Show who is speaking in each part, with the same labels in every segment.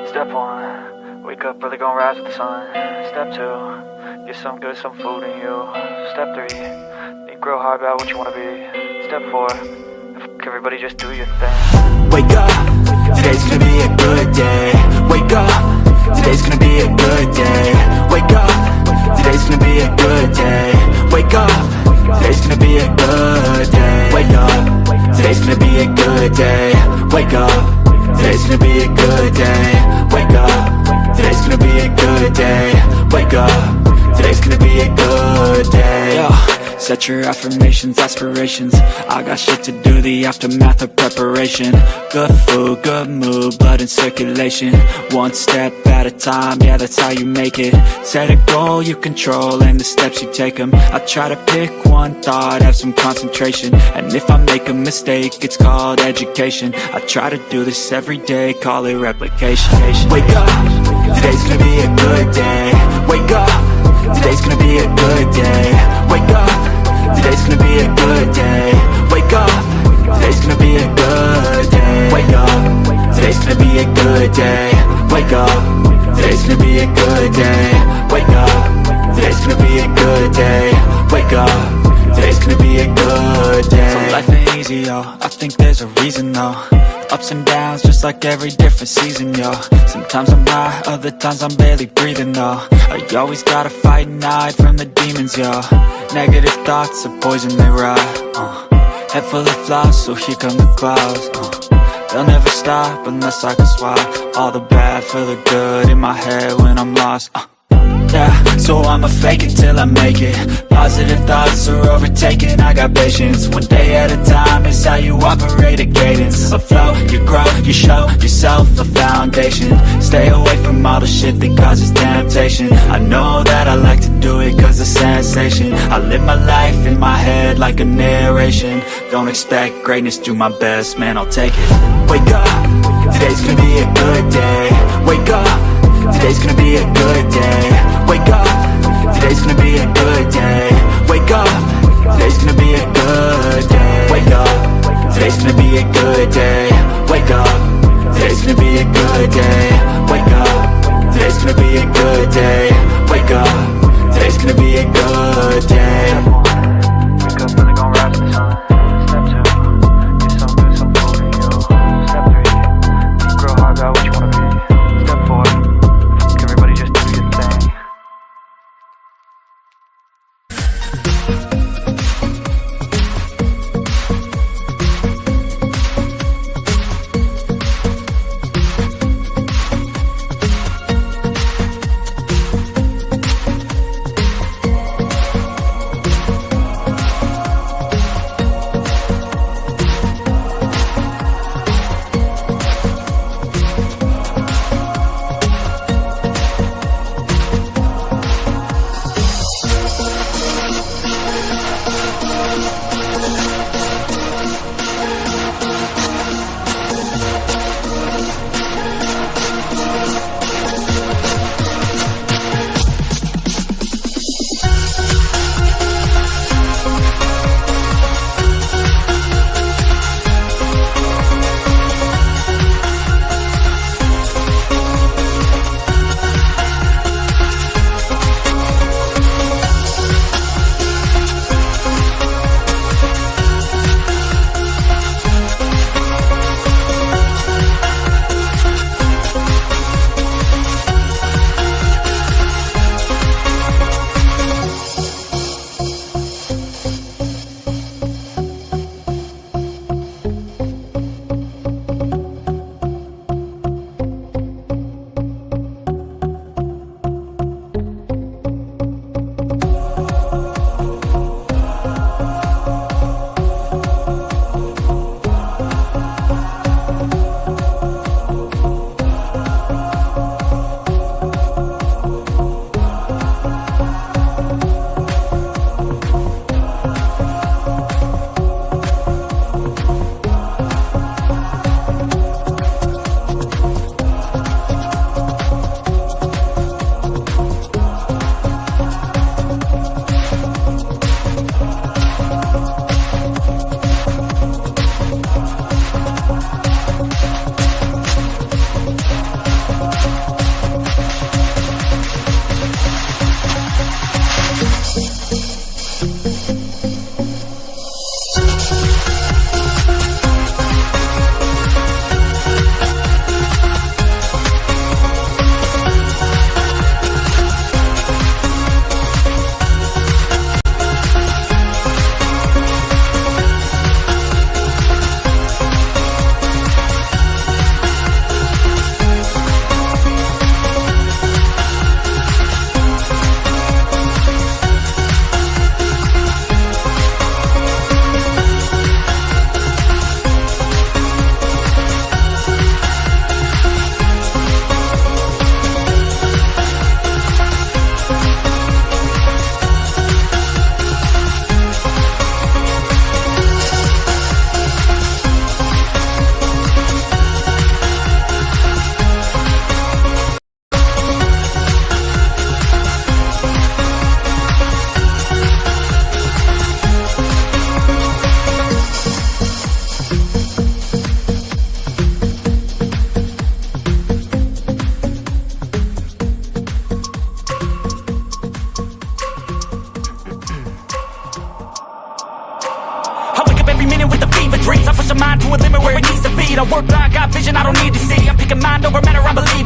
Speaker 1: Step 1, wake up early, gon' rise with the sun. Step 2, get some good, some food in you. Step 3, think real hard about what you wanna be. Step 4, fuck everybody, just do your thing.
Speaker 2: Wake up, today's gonna be a good day. Wake up, today's gonna be a good day. Wake up, today's gonna be a good day. Wake up, today's gonna be a good day. Wake up, today's gonna be a good day. Wake up, today's gonna be a good day. Wake up, today's gonna be a good day. Wake up, today's gonna be a good day. Yo, set your affirmations, aspirations. I got shit to do, the aftermath of preparation. Good food, good mood, blood in circulation. One step at a time, yeah, that's how you make it. Set a goal you control and the steps you take them. I try to pick one thought, have some concentration. And if I make a mistake, it's called education. I try to do this every day, call it replication. Wake up, today's gonna be a good day. Wake up, today's gonna be a good day. Wake up, today's gonna be a good day. Wake up, today's gonna be a good day. Wake up, today's gonna be a good day. Wake up, today's gonna be a good day. Wake up, today's gonna be a good day. Wake up, today's gonna be a good day. So life ain't easy, yo, I think there's a reason though. Ups and downs, just like every different season, yo. Sometimes I'm high, other times I'm barely breathing, though. You always gotta fight and hide from the demons, yo. Negative thoughts are poison, they rot. Head full of flies, so here come the clouds. They'll never stop unless I can swap all the bad for the good in my head when I'm lost. Yeah, so I'ma fake it till I make it. Positive thoughts are overtaken, I got patience. One day at a time is how you operate a cadence. A flow, you grow, you show yourself a foundation. Stay away from all the shit that causes temptation. I know that I like to do it cause it's sensation. I live my life in my head like a narration. Don't expect greatness, do my best, man, I'll take it. Wake up, today's gonna be a good day. Wake up, today's gonna be a good day. Wake up, today's gonna be a good day. Wake up, today's gonna be a good day. Wake up, today's gonna be a good day. Wake up, today's gonna be a good day. Wake up, today's gonna be a good day. Wake up, today's gonna be a good day.
Speaker 1: Wake up early, gon' rise with the sun. Step 2, get some good, some food in you. Step 3, think real hard about what you wanna be. Step 4, fuck everybody, just do your thing.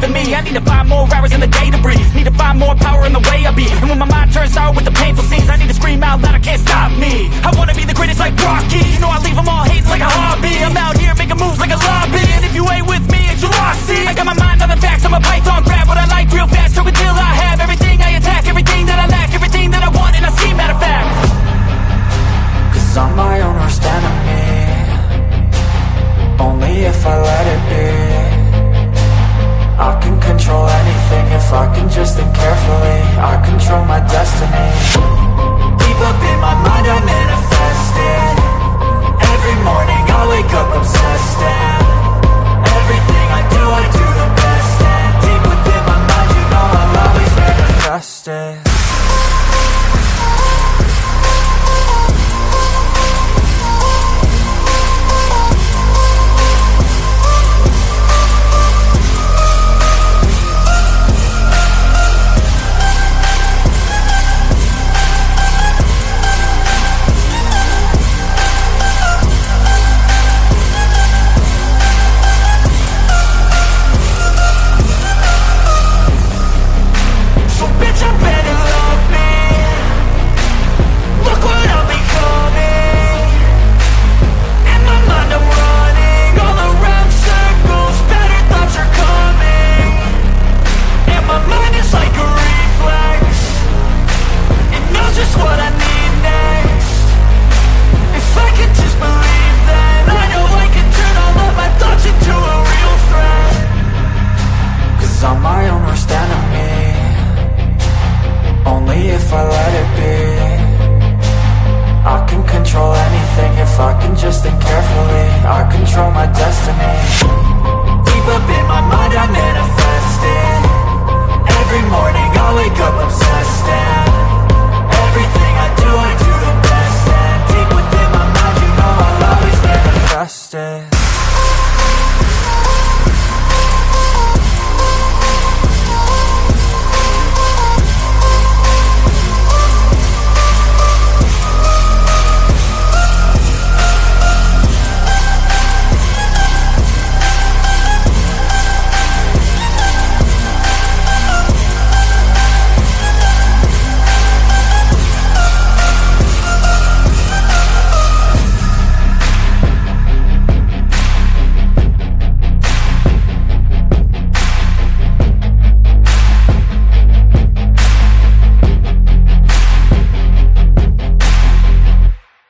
Speaker 2: believe in me. I need to find more hours in the day to breathe. Need to find more power in the way I be. And when my mind turns sour with the painful scenes, I need to scream out loud, I can't stop me. I wanna be the greatest like Rocky. You know I leave them all hating like a hobby. I'm out here making moves like a lobby. And if you ain't with me, it's your loss. See, I got my mind on the facts, I'm a python. Grab what I like real fast, took until I have everything I attack, everything that I lack, everything that I want, and I see, matter of fact. Cause I'm my own worst enemy. Only if I let it be. I can control anything if I can just think carefully. I control my destiny. Deep up in my mind I manifest it. Every morning I wake up obsessed, and everything I do the best. And deep within my mind, you know I'll always manifest it.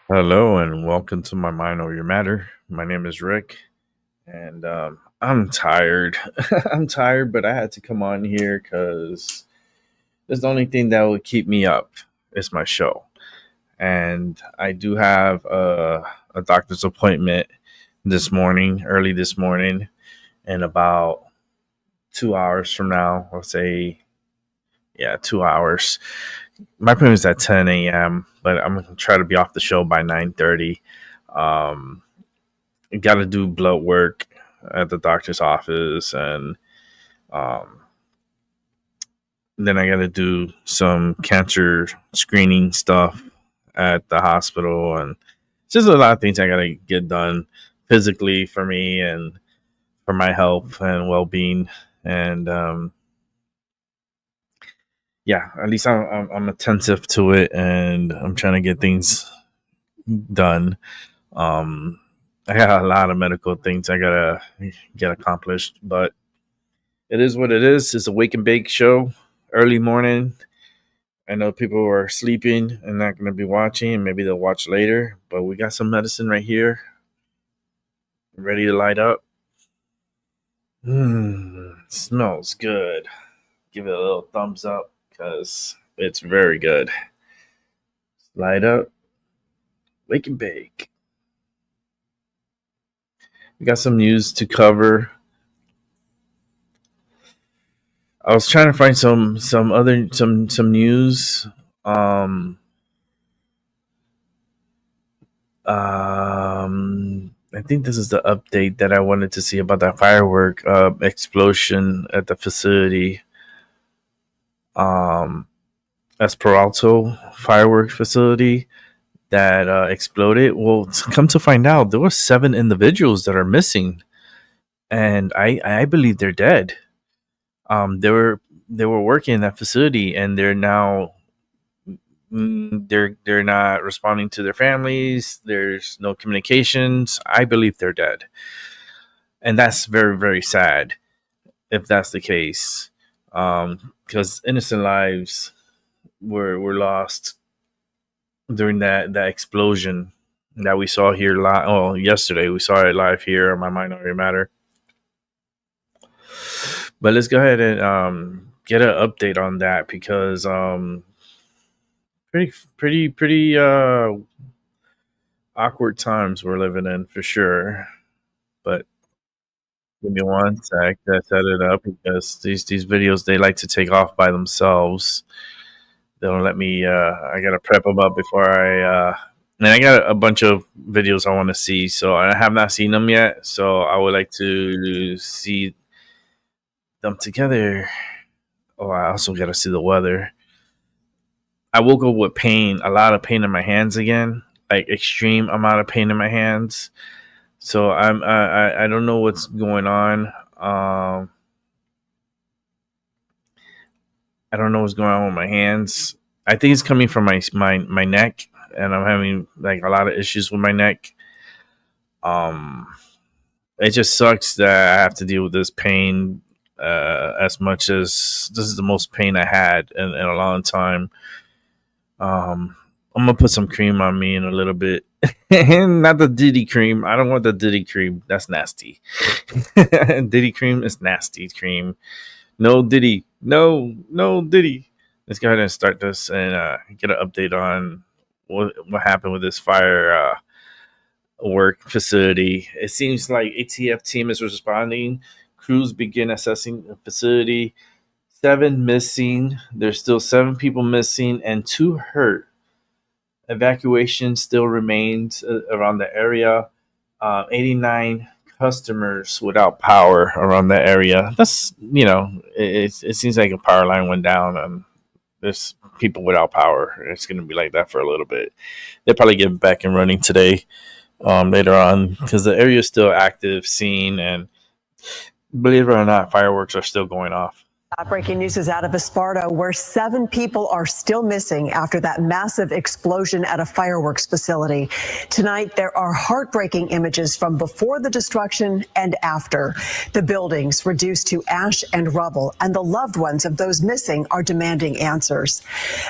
Speaker 3: Hello and welcome to My Mind Over Your Matter. My name is Rick, and I'm tired. I'm tired, but I had to come on here because that's the only thing that will keep me up is my show. And I do have a doctor's appointment early this morning, in about 2 hours from now. I'll say, 2 hours. My appointment is at 10 a.m., but I'm going to try to be off the show by 9:30. Got to do blood work at the doctor's office, and then I got to do some cancer screening stuff at the hospital, and just a lot of things I got to get done physically for me and for my health and well-being. And at least I'm attentive to it, and I'm trying to get things done. I got a lot of medical things I gotta get accomplished, but it is what it is. It's a wake and bake show, early morning. I know people are sleeping and not going to be watching. Maybe they'll watch later, but we got some medicine right here, ready to light up. Smells good. Give it a little thumbs up because it's very good. Light up, wake and bake. We got some news to cover. I was trying to find some news. I think this is the update that I wanted to see about that firework explosion at the facility. Esperanto fireworks facility that exploded. Well, come to find out, there were 7 individuals that are missing, and I believe they're dead. they were working in that facility, and they're now they're not responding to their families. There's no communications. I believe they're dead, and that's very, very sad if that's the case, because innocent lives were lost during that explosion that we saw here yesterday. We saw it live here on My Minority Matter. But let's go ahead and get an update on that, because pretty awkward times we're living in for sure. But give me one sec to set it up, because these videos, they like to take off by themselves. They don't let me. I gotta prep them up before and I got a bunch of videos I want to see, so I have not seen them yet. So I would like to see them together. Oh, I also got to see the weather. I woke up with pain, a lot of pain in my hands again, like extreme amount of pain in my hands. So I don't know what's going on. I don't know what's going on with my hands. I think it's coming from my neck, and I'm having like a lot of issues with my neck. It just sucks that I have to deal with this pain, as much as this is the most pain I had in a long time. I'm gonna put some cream on me in a little bit. Not the Diddy cream. I don't want the Diddy cream. That's nasty. Diddy cream is nasty cream. No Diddy. No Diddy. Let's go ahead and start this and get an update on what happened with this fire work facility. It seems like ATF team is responding. Crews begin assessing the facility. 7 missing. There's still 7 people missing and 2 hurt. Evacuation still remains around the area. 89 customers without power around the area. That's, it seems like a power line went down and there's people without power. It's going to be like that for a little bit. They'll probably get back and running today, later on, because the area is still active, seen, and believe it or not, fireworks are still going off.
Speaker 4: Breaking news is out of Esparto, where 7 people are still missing after that massive explosion at a fireworks facility. Tonight, there are heartbreaking images from before the destruction and after. The buildings reduced to ash and rubble, and the loved ones of those missing are demanding answers.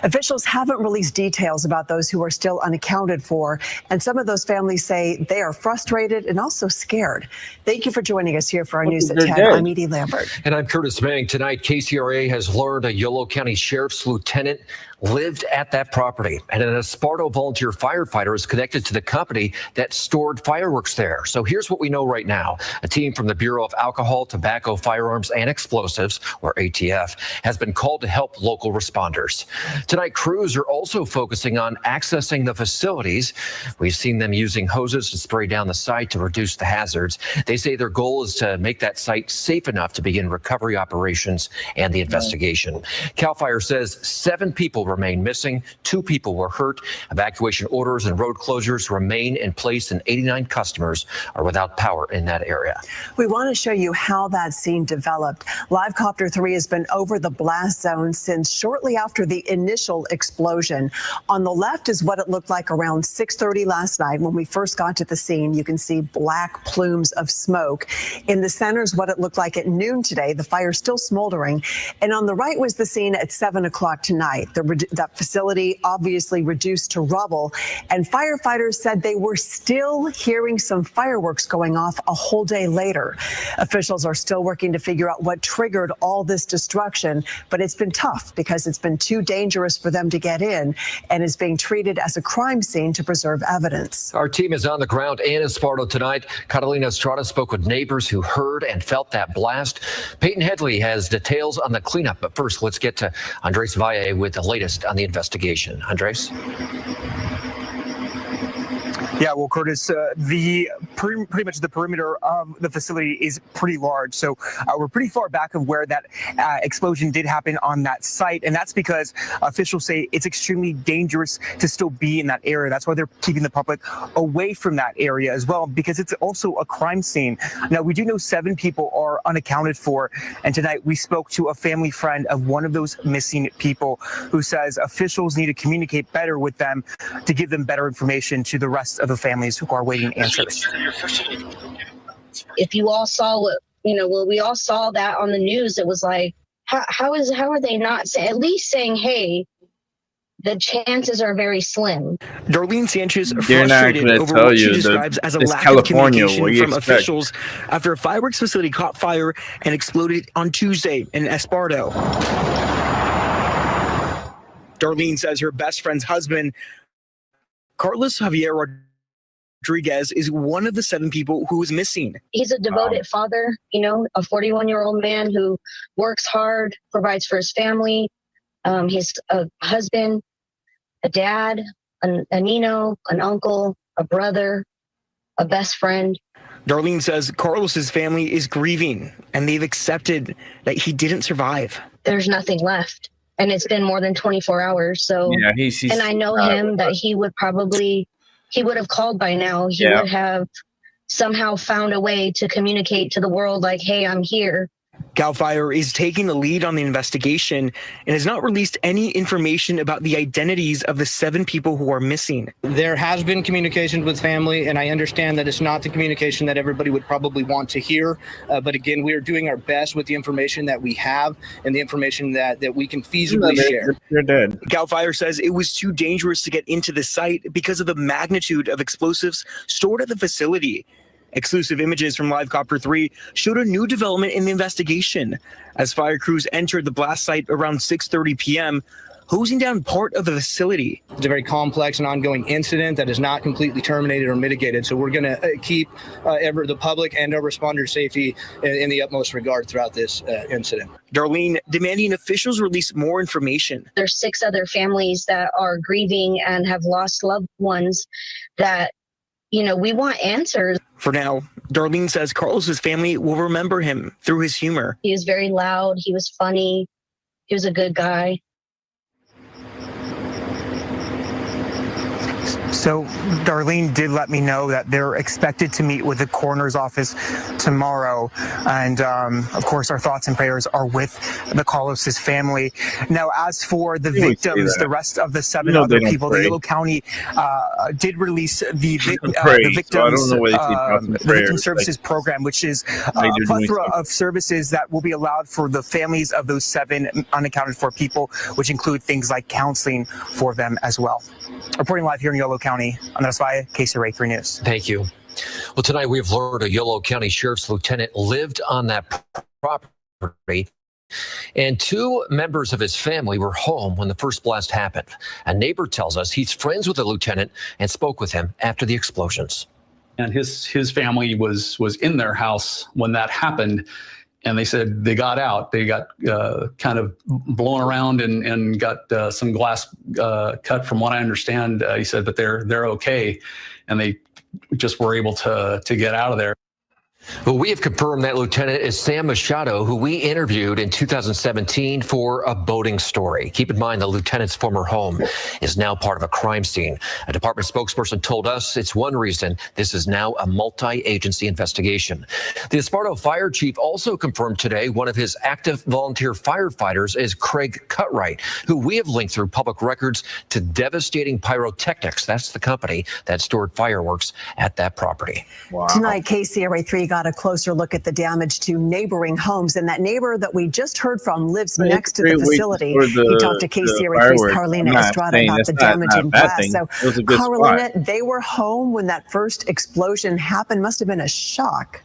Speaker 4: Officials haven't released details about those who are still unaccounted for, and some of those families say they are frustrated and also scared. Thank you for joining us here for our News at 10. I'm Edie Lambert.
Speaker 5: And I'm Curtis Mang. Tonight, KCRA has learned a Yolo County Sheriff's Lieutenant lived at that property, and an Esparto volunteer firefighter is connected to the company that stored fireworks there. So here's what we know right now. A team from the Bureau of Alcohol, Tobacco, Firearms, and Explosives, or ATF, has been called to help local responders. Tonight, crews are also focusing on accessing the facilities. We've seen them using hoses to spray down the site to reduce the hazards. They say their goal is to make that site safe enough to begin recovery operations and the investigation. CAL FIRE says 7 people remain missing, 2 people were hurt. Evacuation orders and road closures remain in place, and 89 customers are without power in that area.
Speaker 4: We want to show you how that scene developed. Live Copter 3 has been over the blast zone since shortly after the initial explosion. On the left is what it looked like around 6:30 last night when we first got to the scene. You can see black plumes of smoke. In the center is what it looked like at noon today. The fire still smoldering. And on the right was the scene at 7 o'clock tonight. That facility obviously reduced to rubble, and firefighters said they were still hearing some fireworks going off a whole day later. Officials are still working to figure out what triggered all this destruction, but it's been tough because it's been too dangerous for them to get in and is being treated as a crime scene to preserve evidence.
Speaker 5: Our team is on the ground in Esparto tonight. Catalina Estrada spoke with neighbors who heard and felt that blast. Peyton Headley has details on the cleanup, but first let's get to Andres Valle with the latest on the investigation. Andres?
Speaker 6: Yeah, well, Curtis, pretty much the perimeter of the facility is pretty large. So we're pretty far back of where that explosion did happen on that site. And that's because officials say it's extremely dangerous to still be in that area. That's why they're keeping the public away from that area as well, because it's also a crime scene. Now, we do know 7 people are unaccounted for. And tonight we spoke to a family friend of one of those missing people who says officials need to communicate better with them to give them better information to the rest of the families who are waiting answers.
Speaker 7: If you all saw what we all saw that on the news, it was like, how are they not at least saying, hey, the chances are very slim.
Speaker 6: Darlene Sanchez frustrated over what she describes as a lack of communication from officials after a fireworks facility caught fire and exploded on Tuesday in Esparto. Darlene says her best friend's husband, Carlos Javier Rodriguez, is one of the 7 people who is missing.
Speaker 7: He's a devoted father, a 41-year-old man who works hard, provides for his family. He's a husband, a dad, a Nino, an uncle, a brother, a best friend.
Speaker 6: Darlene says Carlos's family is grieving and they've accepted that he didn't survive.
Speaker 7: There's nothing left. And it's been more than 24 hours. So, yeah, and I know him that he would have called by now. He would have somehow found a way to communicate to the world like, hey, I'm here.
Speaker 6: CAL FIRE is taking the lead on the investigation and has not released any information about the identities of the 7 people who are missing.
Speaker 8: There has been communication with family, and I understand that it's not the communication that everybody would probably want to hear. But again, we are doing our best with the information that we have and the information that we can feasibly share.
Speaker 3: You're dead.
Speaker 6: CAL FIRE says it was too dangerous to get into the site because of the magnitude of explosives stored at the facility. Exclusive images from Livecopter 3 showed a new development in the investigation as fire crews entered the blast site around 6:30 p.m., hosing down part of the facility.
Speaker 8: It's a very complex and ongoing incident that is not completely terminated or mitigated. So we're going to keep the public and our responder safety in the utmost regard throughout this incident.
Speaker 6: Darlene demanding officials release more information.
Speaker 7: There's 6 other families that are grieving and have lost loved ones that, we want answers.
Speaker 6: For now, Darlene says Carlos's family will remember him through his humor.
Speaker 7: He was very loud. He was funny. He was a good guy.
Speaker 6: So Darlene did let me know that they're expected to meet with the coroner's office tomorrow. And of course, our thoughts and prayers are with the Carlos's family. Now, as for the victims, the rest of the 7 other people, the Yolo County did release the Victim Services Program, which is a plethora of services that will be allowed for the families of those 7 unaccounted for people, which include things like counseling for them as well. Reporting live here in Yolo County, Andres Valle, KCRA 3 News.
Speaker 5: Thank you. Well, tonight we've learned a Yolo County Sheriff's Lieutenant lived on that property, and 2 members of his family were home when the first blast happened. A neighbor tells us he's friends with the lieutenant and spoke with him after the explosions.
Speaker 9: And his family was in their house when that happened. And they said they got out. They got kind of blown around and got some glass cut. From what I understand, he said that they're okay, and they just were able to get out of there.
Speaker 5: Well, we have confirmed that lieutenant is Sam Machado, who we interviewed in 2017 for a boating story. Keep in mind the lieutenant's former home is now part of a crime scene. A department spokesperson told us it's one reason this is now a multi-agency investigation. The Esparto fire chief also confirmed today one of his active volunteer firefighters is Craig Cutright, who we have linked through public records to Devastating Pyrotechnics. That's the company that stored fireworks at that property.
Speaker 4: Wow. Tonight, KCRA 3 got a closer look at the damage to neighboring homes, and that neighbor that we just heard from lives next to the facility. He talked to KCRA 3's Carolina Estrada about the damage in glass. So, Carolina, they were home when that first explosion happened. Must have been a shock.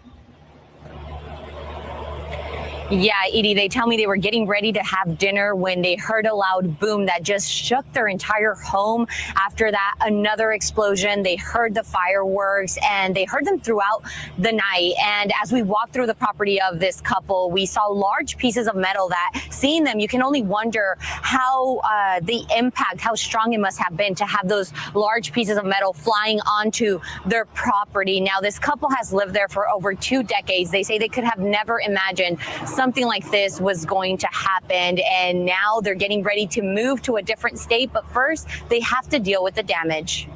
Speaker 10: Yeah, Edie, they tell me they were getting ready to have dinner when they heard a loud boom that just shook their entire home. After that, another explosion. They heard the fireworks and they heard them throughout the night. And as we walked through the property of this couple, we saw large pieces of metal that, seeing them, you can only wonder how the impact, how strong it must have been to have those large pieces of metal flying onto their property. Now, this couple has lived there for over 2 decades. They say they could have never imagined something like this was going to happen, and now they're getting ready to move to a different state, but first they have to deal with the damage.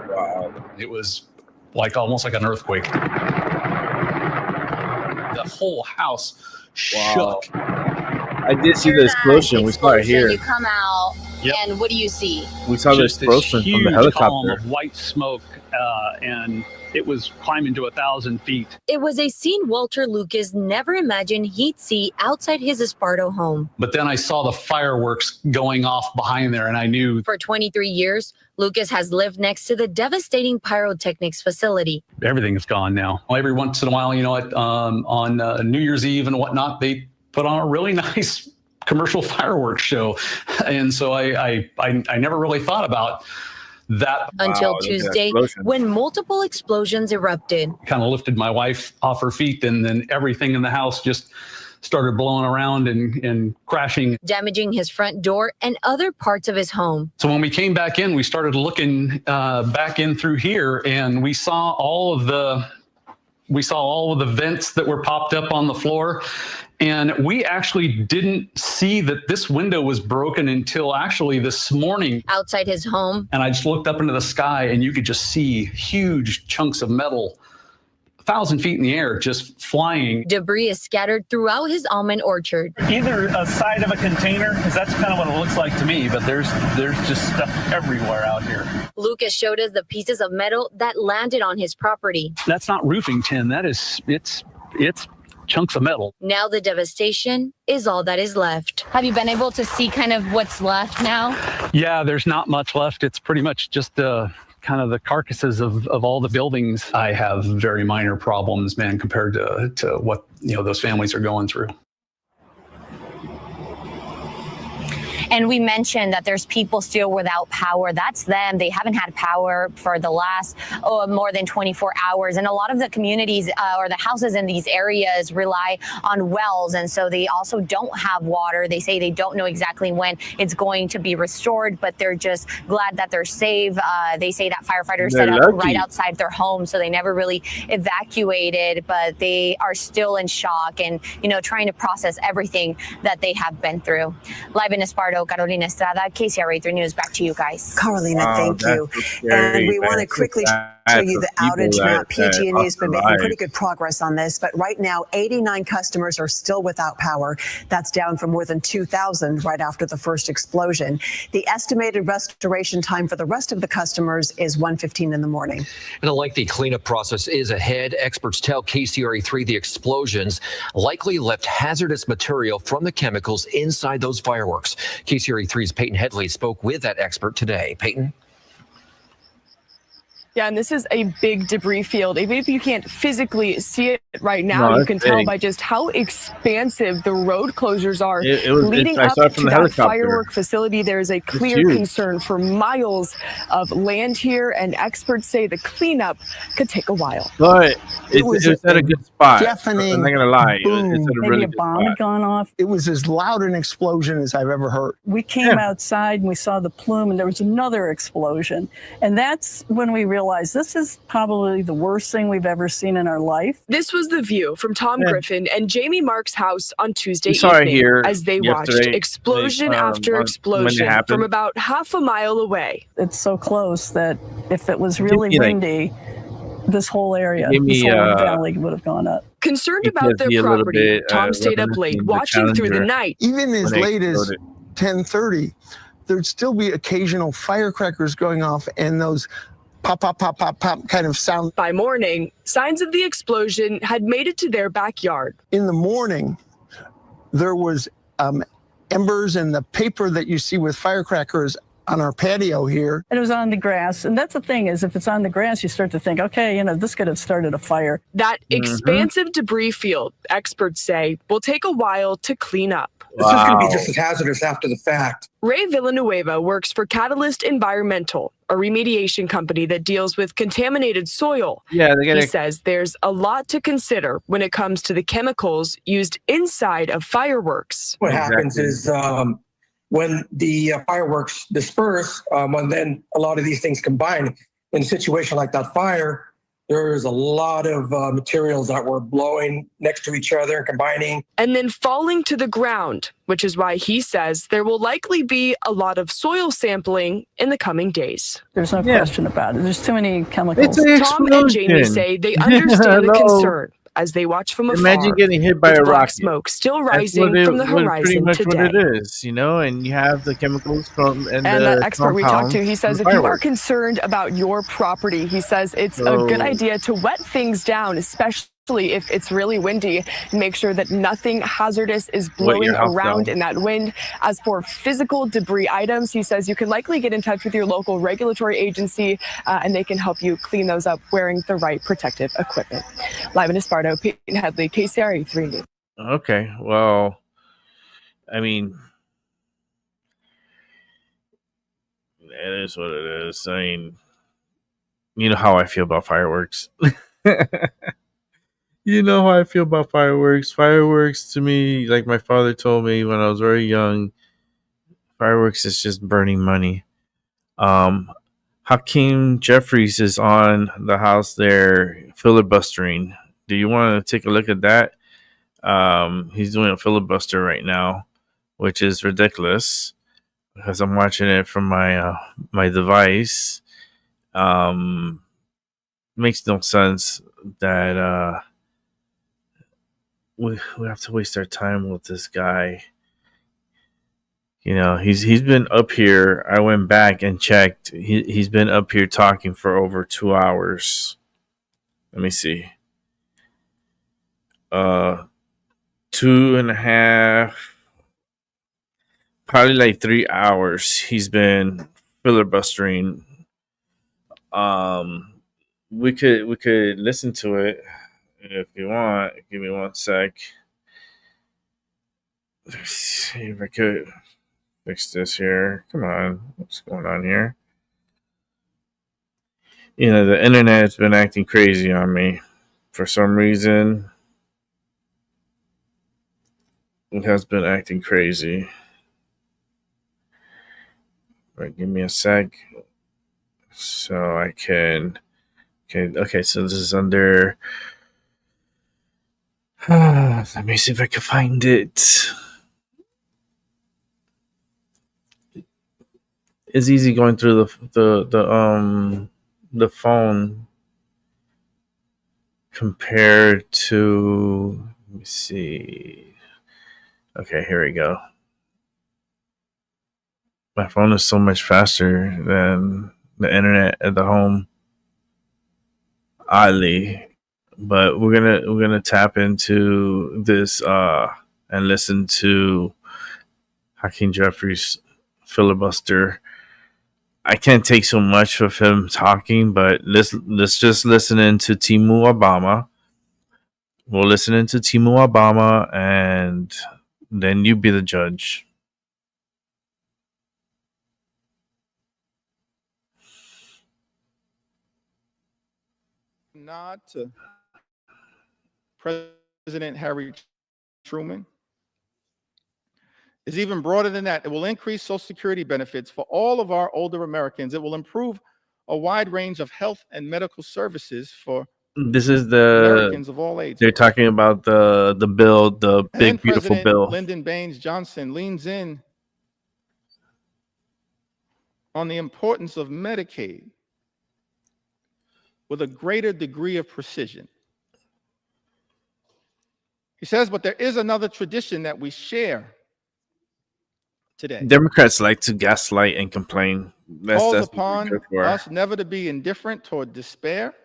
Speaker 9: Wow. It was like almost like an earthquake. The whole house shook.
Speaker 3: I did see the explosion. We saw it here.
Speaker 10: You come out,
Speaker 9: Yep.
Speaker 10: and what do you see?
Speaker 3: We saw the
Speaker 9: Just this
Speaker 3: explosion from the
Speaker 9: huge column
Speaker 3: helicopter.
Speaker 9: of white smoke, and it was climbing to 1,000 feet.
Speaker 10: It was a scene Walter Lucas never imagined he'd see outside his Esparto home.
Speaker 9: But then I saw the fireworks going off behind there, and I knew
Speaker 10: For 23 years, Lucas has lived next to the devastating pyrotechnics facility.
Speaker 9: everything is gone now. Every once in a while, on New Year's Eve and whatnot, they put on a really nice commercial fireworks show. And so I never really thought about that.
Speaker 10: Until
Speaker 3: look at that
Speaker 10: Tuesday,
Speaker 3: explosion.
Speaker 10: when multiple explosions erupted.
Speaker 9: Kind of lifted my wife off her feet, and then everything in the house just started blowing around and crashing.
Speaker 10: Damaging his front door and other parts of his home.
Speaker 9: So when we came back in, we started looking back in through here, and we saw all of the vents that were popped up on the floor. And we actually didn't see that this window was broken until actually this morning.
Speaker 10: Outside his home,
Speaker 9: And I just looked up into the sky, and you could just see huge chunks of metal 1,000 feet in the air just flying.
Speaker 10: debris is scattered throughout his almond orchard.
Speaker 11: Either a side of a container, because that's kind of what it looks like to me, but there's just stuff everywhere out here.
Speaker 10: Lucas showed us the pieces of metal that landed on his property.
Speaker 11: That's not roofing tin. It's chunks of metal.
Speaker 10: Now the devastation is all that is left. Have you been able to see kind of what's left now?
Speaker 11: Yeah, there's not much left. It's pretty much just kind of the carcasses of all the buildings.
Speaker 9: I have very minor problems, man, compared to what those families are going through.
Speaker 10: And we mentioned that there's people still without power. That's them. They haven't had power for the last more than 24 hours. And a lot of the communities or the houses in these areas rely on wells. And so they also don't have water. They say they don't know exactly when it's going to be restored, but they're just glad that they're safe. They say that firefighters set up right outside their home, so they never really evacuated, but they are still in shock and, trying to process everything that they have been through. Live in Esparto, Carolina Estrada, KCRA 3 News. Back to you guys.
Speaker 4: Carolina, thank you. And we want to quickly show you the outage map. PG&E has been making pretty good progress on this, but right now 89 customers are still without power. That's down from more than 2,000 right after the first explosion. The estimated restoration time for the rest of the customers is 1:15 in the morning.
Speaker 5: And a lengthy cleanup process is ahead. Experts tell KCRA3 the explosions likely left hazardous material from the chemicals inside those fireworks. KCRA3's Peyton Headley spoke with that expert today. Peyton?
Speaker 12: Yeah, and this is a big debris field. Even if you can't physically see it right now, you can tell by just how expansive the road closures are. Leading up to that firework facility, there is a clear concern for miles of land here, and experts say the cleanup could take a while.
Speaker 3: But it was at a good spot. I'm not going to lie. It's at a
Speaker 13: Maybe
Speaker 3: really
Speaker 13: a
Speaker 3: good
Speaker 13: bomb
Speaker 3: spot.
Speaker 13: had gone off.
Speaker 14: It was as loud an explosion as I've ever heard.
Speaker 13: We came outside and we saw the plume, and there was another explosion. And that's when we realized this is probably the worst thing we've ever seen in our life.
Speaker 12: This was the view from Tom Griffin and Jamie Mark's house on Tuesday
Speaker 3: saw it
Speaker 12: evening
Speaker 3: here
Speaker 12: as they watched
Speaker 3: yesterday,
Speaker 12: explosion after
Speaker 3: when it
Speaker 12: explosion
Speaker 3: happened.
Speaker 12: from about half a mile away.
Speaker 13: It's so close that if it was really
Speaker 3: like-
Speaker 13: windy, this whole area,
Speaker 3: Give me,
Speaker 13: this whole valley would have gone up.
Speaker 12: Concerned about their
Speaker 3: PTSD a little
Speaker 12: property,
Speaker 3: bit,
Speaker 12: Tom stayed up late
Speaker 3: reminiscing of the
Speaker 12: watching through the
Speaker 3: Challenger.
Speaker 12: night.
Speaker 14: Even as
Speaker 3: When they
Speaker 14: late as
Speaker 3: exploded.
Speaker 14: 10:30, there'd still be occasional firecrackers going off and those pop, pop, pop, pop, pop kind of sound.
Speaker 12: By morning, signs of the explosion had made it to their backyard.
Speaker 14: In the morning, there was embers and the paper that you see with firecrackers on our patio here.
Speaker 13: And it was on the grass. And that's the thing is if it's on the grass, you start to think, okay, you know, this could have started a fire.
Speaker 12: That expansive debris field, experts say, will take a while to clean up.
Speaker 15: It's just going to be just as hazardous after the fact.
Speaker 12: Ray Villanueva works for Catalyst Environmental, a remediation company that deals with contaminated soil.
Speaker 3: Yeah,
Speaker 12: he says there's a lot to consider when it comes to the chemicals used inside of fireworks.
Speaker 15: What happens is when the fireworks disperse, when then a lot of these things combine in a situation like that fire, there's a lot of materials that were blowing next to each other and combining.
Speaker 12: And then falling to the ground, which is why he says there will likely be a lot of soil sampling in the coming days.
Speaker 13: There's no question about it. There's too many chemicals.
Speaker 12: Tom and Jamie say they understand the concern as they watch from afar.
Speaker 3: Imagine getting hit by a
Speaker 12: black
Speaker 3: rocket.
Speaker 12: smoke still rising from the horizon
Speaker 3: pretty much
Speaker 12: today.
Speaker 3: what it is, you know, and you have the chemicals from
Speaker 12: And the expert we talked to, he says if you are concerned about your property, he says it's a good idea to wet things down, especially if it's really windy, and make sure that nothing hazardous is blowing around in that wind. As for physical debris items, he says you can likely get in touch with your local regulatory agency and they can help you clean those up wearing the right protective equipment. Live in Esparto, Peyton Headley, KCRA 3 News.
Speaker 3: Okay, well, I mean, it is what it is. I mean, you know how I feel about fireworks. You know how I feel about fireworks. Fireworks to me, like my father told me when I was very young, fireworks is just burning money. Hakeem Jeffries is on the House there filibustering. Do you want to take a look at that? He's doing a filibuster right now, which is ridiculous because I'm watching it from my my device. Makes no sense that we have to waste our time with this guy. You know, he's been up here. I went back and checked. He's been up here talking for over 2 hours. Let me see. 2.5, probably like 3 hours. He's been filibustering. We could listen to it. If you want, give me 1 sec. Let's see if I could fix this here. Come on, what's going on here? You know, the internet has been acting crazy on me for some reason. It has been acting crazy. Right, give me a sec so I can. Okay, so this is under. Let me see if I can find it. It's easy going through the phone compared to. Let me see. Okay, here we go. My phone is so much faster than the internet at the home. Oddly. But we're gonna tap into this and listen to Hakeem Jeffries filibuster. I can't take so much of him talking, but let's just listen into Timu Obama. We'll listen into Timu Obama, and then you be the judge.
Speaker 16: Nod to President Harry Truman is even broader than that. It will increase Social Security benefits for all of our older Americans. It will improve a wide range of health and medical services for
Speaker 3: this is
Speaker 16: Americans of all ages.
Speaker 3: They're talking about the bill, the big beautiful
Speaker 16: President
Speaker 3: bill.
Speaker 16: Lyndon Baines Johnson leans in on the importance of Medicaid with a greater degree of precision. He says, but there is another tradition that we share today.
Speaker 3: Democrats like to gaslight and complain.
Speaker 16: Calls
Speaker 3: That's
Speaker 16: upon
Speaker 3: what we're
Speaker 16: us never to be indifferent toward despair.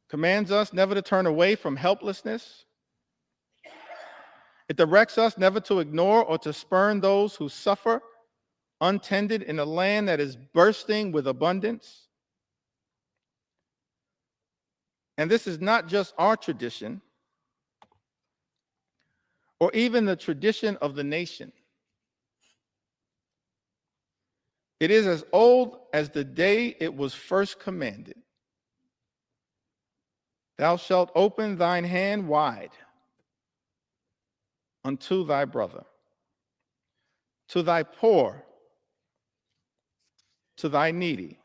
Speaker 16: Commands us never to turn away from helplessness. It directs us never to ignore or to spurn those who suffer untended in a land that is bursting with abundance. And this is not just our tradition, or even the tradition of the nation. It is as old as the day it was first commanded. Thou shalt open thine hand wide unto thy brother, to thy poor, to thy needy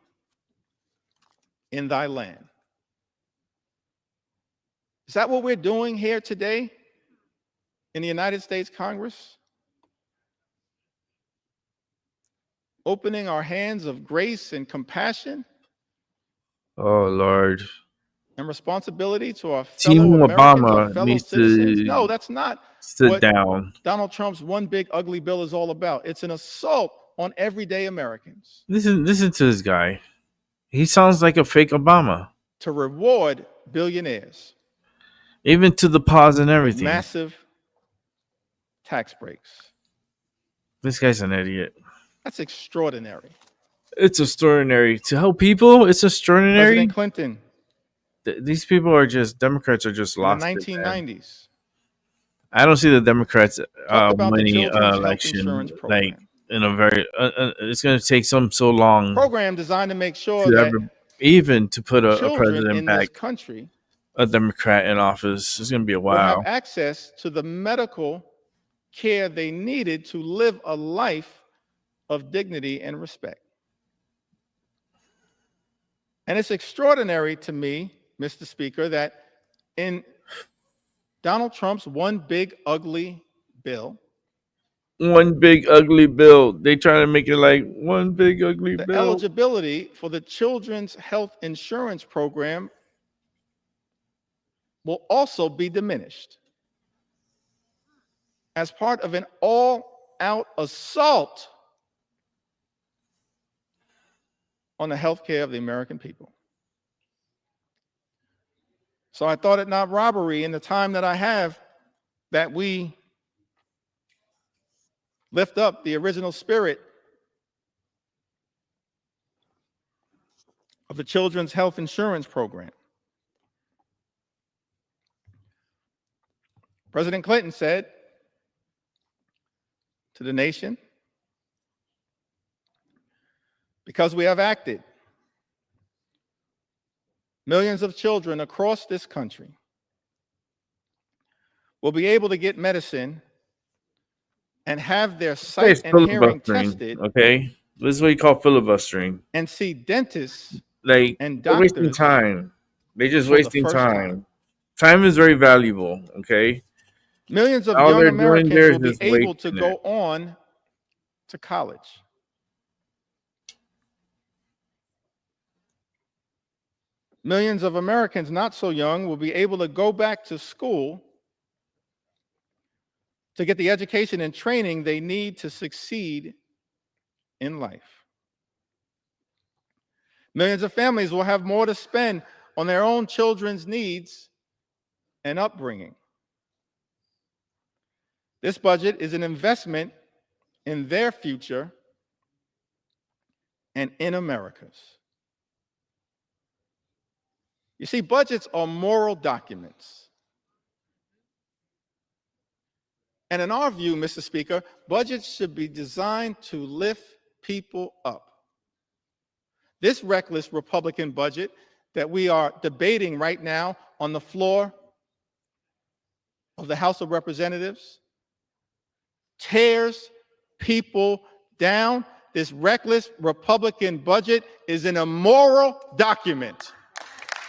Speaker 16: in thy land. Is that what we're doing here today in the United States Congress? Opening our hands of grace and compassion
Speaker 3: Oh Lord.
Speaker 16: and responsibility to our
Speaker 3: Team
Speaker 16: fellow Americans, our
Speaker 3: Obama
Speaker 16: fellow
Speaker 3: needs
Speaker 16: citizens.
Speaker 3: to
Speaker 16: No, that's not
Speaker 3: sit
Speaker 16: what
Speaker 3: down.
Speaker 16: Donald Trump's one big ugly bill is all about. It's an assault on everyday Americans
Speaker 3: Listen to this guy. He sounds like a fake Obama.
Speaker 16: to reward billionaires
Speaker 3: Even to the pause and
Speaker 16: with
Speaker 3: everything.
Speaker 16: massive tax breaks.
Speaker 3: This guy's an idiot.
Speaker 16: That's extraordinary.
Speaker 3: It's extraordinary. To help people, it's extraordinary.
Speaker 16: President Clinton
Speaker 3: These people are just, Democrats are just
Speaker 16: in the
Speaker 3: lost. it, man.
Speaker 16: 1990s
Speaker 3: I don't see the Democrats
Speaker 16: talked about the
Speaker 3: winning
Speaker 16: Children's Health
Speaker 3: election
Speaker 16: Insurance Program.
Speaker 3: like in a very. It's going to take so long
Speaker 16: Program designed to make sure
Speaker 3: to
Speaker 16: that
Speaker 3: ever even to put a
Speaker 16: children
Speaker 3: president
Speaker 16: in this
Speaker 3: back,
Speaker 16: country
Speaker 3: a Democrat in office. It's going to be a
Speaker 16: will have
Speaker 3: while.
Speaker 16: access to the medical care they needed to live a life of dignity and respect. And it's extraordinary to me, Mr. Speaker, that in Donald Trump's one big ugly bill,
Speaker 3: One big ugly bill. They try to make it like one big ugly
Speaker 16: the
Speaker 3: bill.
Speaker 16: eligibility for the Children's Health Insurance Program will also be diminished as part of an all-out assault on the health care of the American people. So I thought it not robbery in the time that I have that we lift up the original spirit of the Children's Health Insurance Program. President Clinton said to the nation, because we have acted, millions of children across this country will be able to get medicine and have their sight
Speaker 3: It's
Speaker 16: and hearing
Speaker 3: filibustering.
Speaker 16: tested
Speaker 3: Okay, this is what you call filibustering.
Speaker 16: and see dentists
Speaker 3: Like
Speaker 16: and
Speaker 3: they're wasting
Speaker 16: doctors
Speaker 3: time. They're just
Speaker 16: for the
Speaker 3: wasting
Speaker 16: first
Speaker 3: time. Time is very valuable. Okay.
Speaker 16: Millions of
Speaker 3: All
Speaker 16: young
Speaker 3: they're doing
Speaker 16: Americans
Speaker 3: there
Speaker 16: will
Speaker 3: is
Speaker 16: be
Speaker 3: just
Speaker 16: able to
Speaker 3: wasting
Speaker 16: go
Speaker 3: it.
Speaker 16: on to college. Millions of Americans not so young will be able to go back to school to get the education and training they need to succeed in life. Millions of families will have more to spend on their own children's needs and upbringing. This budget is an investment in their future and in America's. You see, budgets are moral documents. And in our view, Mr. Speaker, budgets should be designed to lift people up. This reckless Republican budget that we are debating right now on the floor of the House of Representatives tears people down. This reckless Republican budget is an immoral document.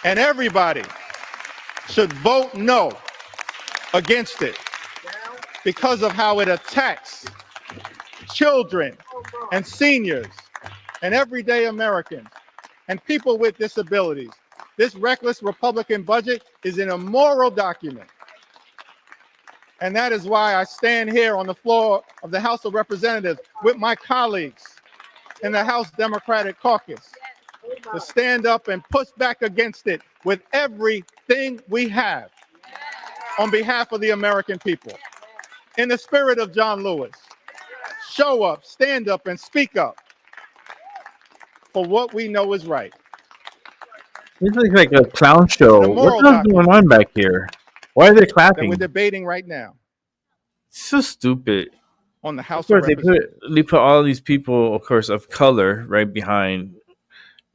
Speaker 16: And everybody should vote no against it because of how it attacks children and seniors and everyday Americans and people with disabilities. This reckless Republican budget is an immoral document. And that is why I stand here on the floor of the House of Representatives with my colleagues in the House Democratic Caucus to stand up and push back against it with everything we have on behalf of the American people. In the spirit of John Lewis, show up, stand up, and speak up for what we know is right.
Speaker 3: This looks like a clown show. What the hell's going on back here? Why are they
Speaker 16: That
Speaker 3: clapping?
Speaker 16: we're debating right now
Speaker 3: So stupid.
Speaker 16: on the House
Speaker 3: Of course,
Speaker 16: of Representatives.
Speaker 3: they put all these people, of course, of color right behind.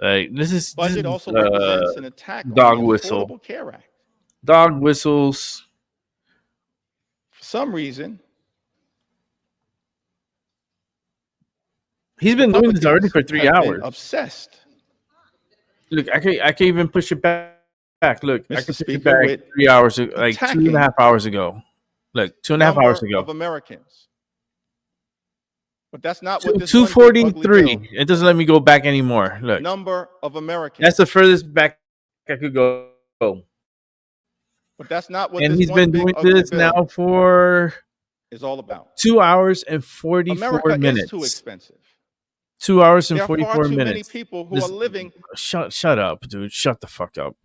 Speaker 3: Like this
Speaker 16: Budget
Speaker 3: is
Speaker 16: also represents an attack on
Speaker 3: dog
Speaker 16: the
Speaker 3: whistle.
Speaker 16: Affordable Care Act.
Speaker 3: Dog whistles.
Speaker 16: For some reason,
Speaker 3: He's been doing this already for 3
Speaker 16: have been
Speaker 3: hours.
Speaker 16: obsessed.
Speaker 3: Look, I can't even push it back. Look, I
Speaker 16: Mr.
Speaker 3: can push it
Speaker 16: Speaker,
Speaker 3: back
Speaker 16: with
Speaker 3: 3 hours ago, like
Speaker 16: attacking
Speaker 3: 2.5 hours ago. Look, 2.5 hours
Speaker 16: number
Speaker 3: ago.
Speaker 16: of Americans. But that's not what this
Speaker 3: 2:43. It doesn't let me go back anymore. Look,
Speaker 16: number of Americans.
Speaker 3: that's the furthest back I could go.
Speaker 16: But that's not what
Speaker 3: And
Speaker 16: this
Speaker 3: he's
Speaker 16: one
Speaker 3: been
Speaker 16: big
Speaker 3: doing
Speaker 16: ugly
Speaker 3: this
Speaker 16: bill
Speaker 3: now for
Speaker 16: is all about.
Speaker 3: 2 hours and 44
Speaker 16: America
Speaker 3: minutes.
Speaker 16: is too expensive.
Speaker 3: 2 hours and
Speaker 16: There are
Speaker 3: 44
Speaker 16: far too
Speaker 3: minutes.
Speaker 16: many people who
Speaker 3: This-
Speaker 16: are living.
Speaker 3: Shut up, dude. Shut the fuck up.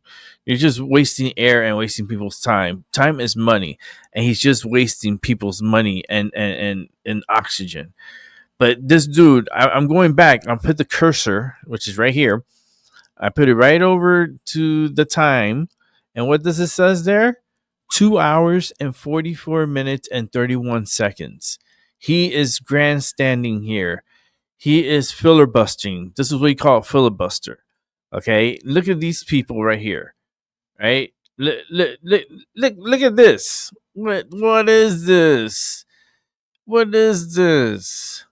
Speaker 3: You're just wasting air and wasting people's time. Time is money, and he's just wasting people's money and oxygen. But this dude, I'm going back. I'll put the cursor, which is right here. I put it right over to the time, and what does it says there? 2 hours and 44 minutes and 31 seconds. He is grandstanding here. He is filibustering. This is what you call a filibuster. Okay, look at these people right here. Right? Look at this. What is this? What is this?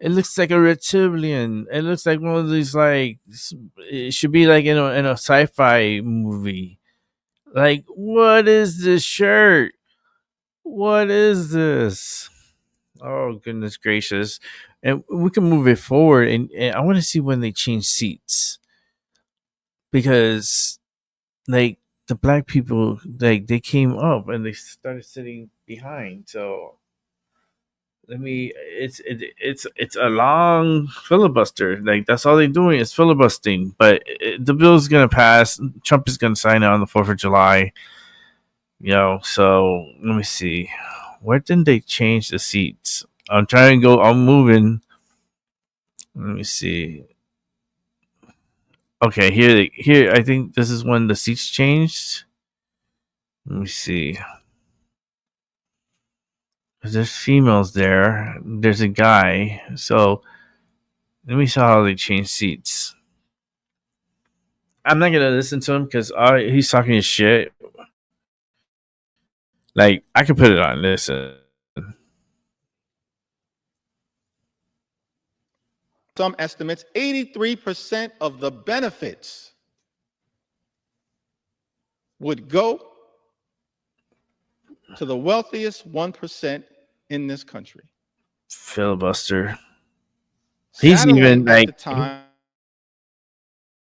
Speaker 3: It looks like a reptilian. It looks like one of these, like, it should be like in a sci-fi movie. Like, what is this shirt? What is this? Oh, goodness gracious. And we can move it forward. And I want to see when they change seats. Because, like, the black people, like, they came up and they started sitting behind. So, it's a long filibuster. Like, that's all they're doing is filibustering. But the bill's going to pass. Trump is going to sign it on the 4th of July. So let me see. Where didn't they change the seats? I'm trying to go. I'm moving. Let me see. Okay, here. I think this is when the seats changed. Let me see. There's females there. There's a guy. So let me see how they change seats. I'm not gonna listen to him because he's talking his shit. Like, I can put it on. Listen.
Speaker 16: Some estimates 83% of the benefits would go to the wealthiest 1% in this country.
Speaker 3: Filibuster. He's
Speaker 16: Satellite
Speaker 3: even
Speaker 16: at
Speaker 3: like
Speaker 16: the time,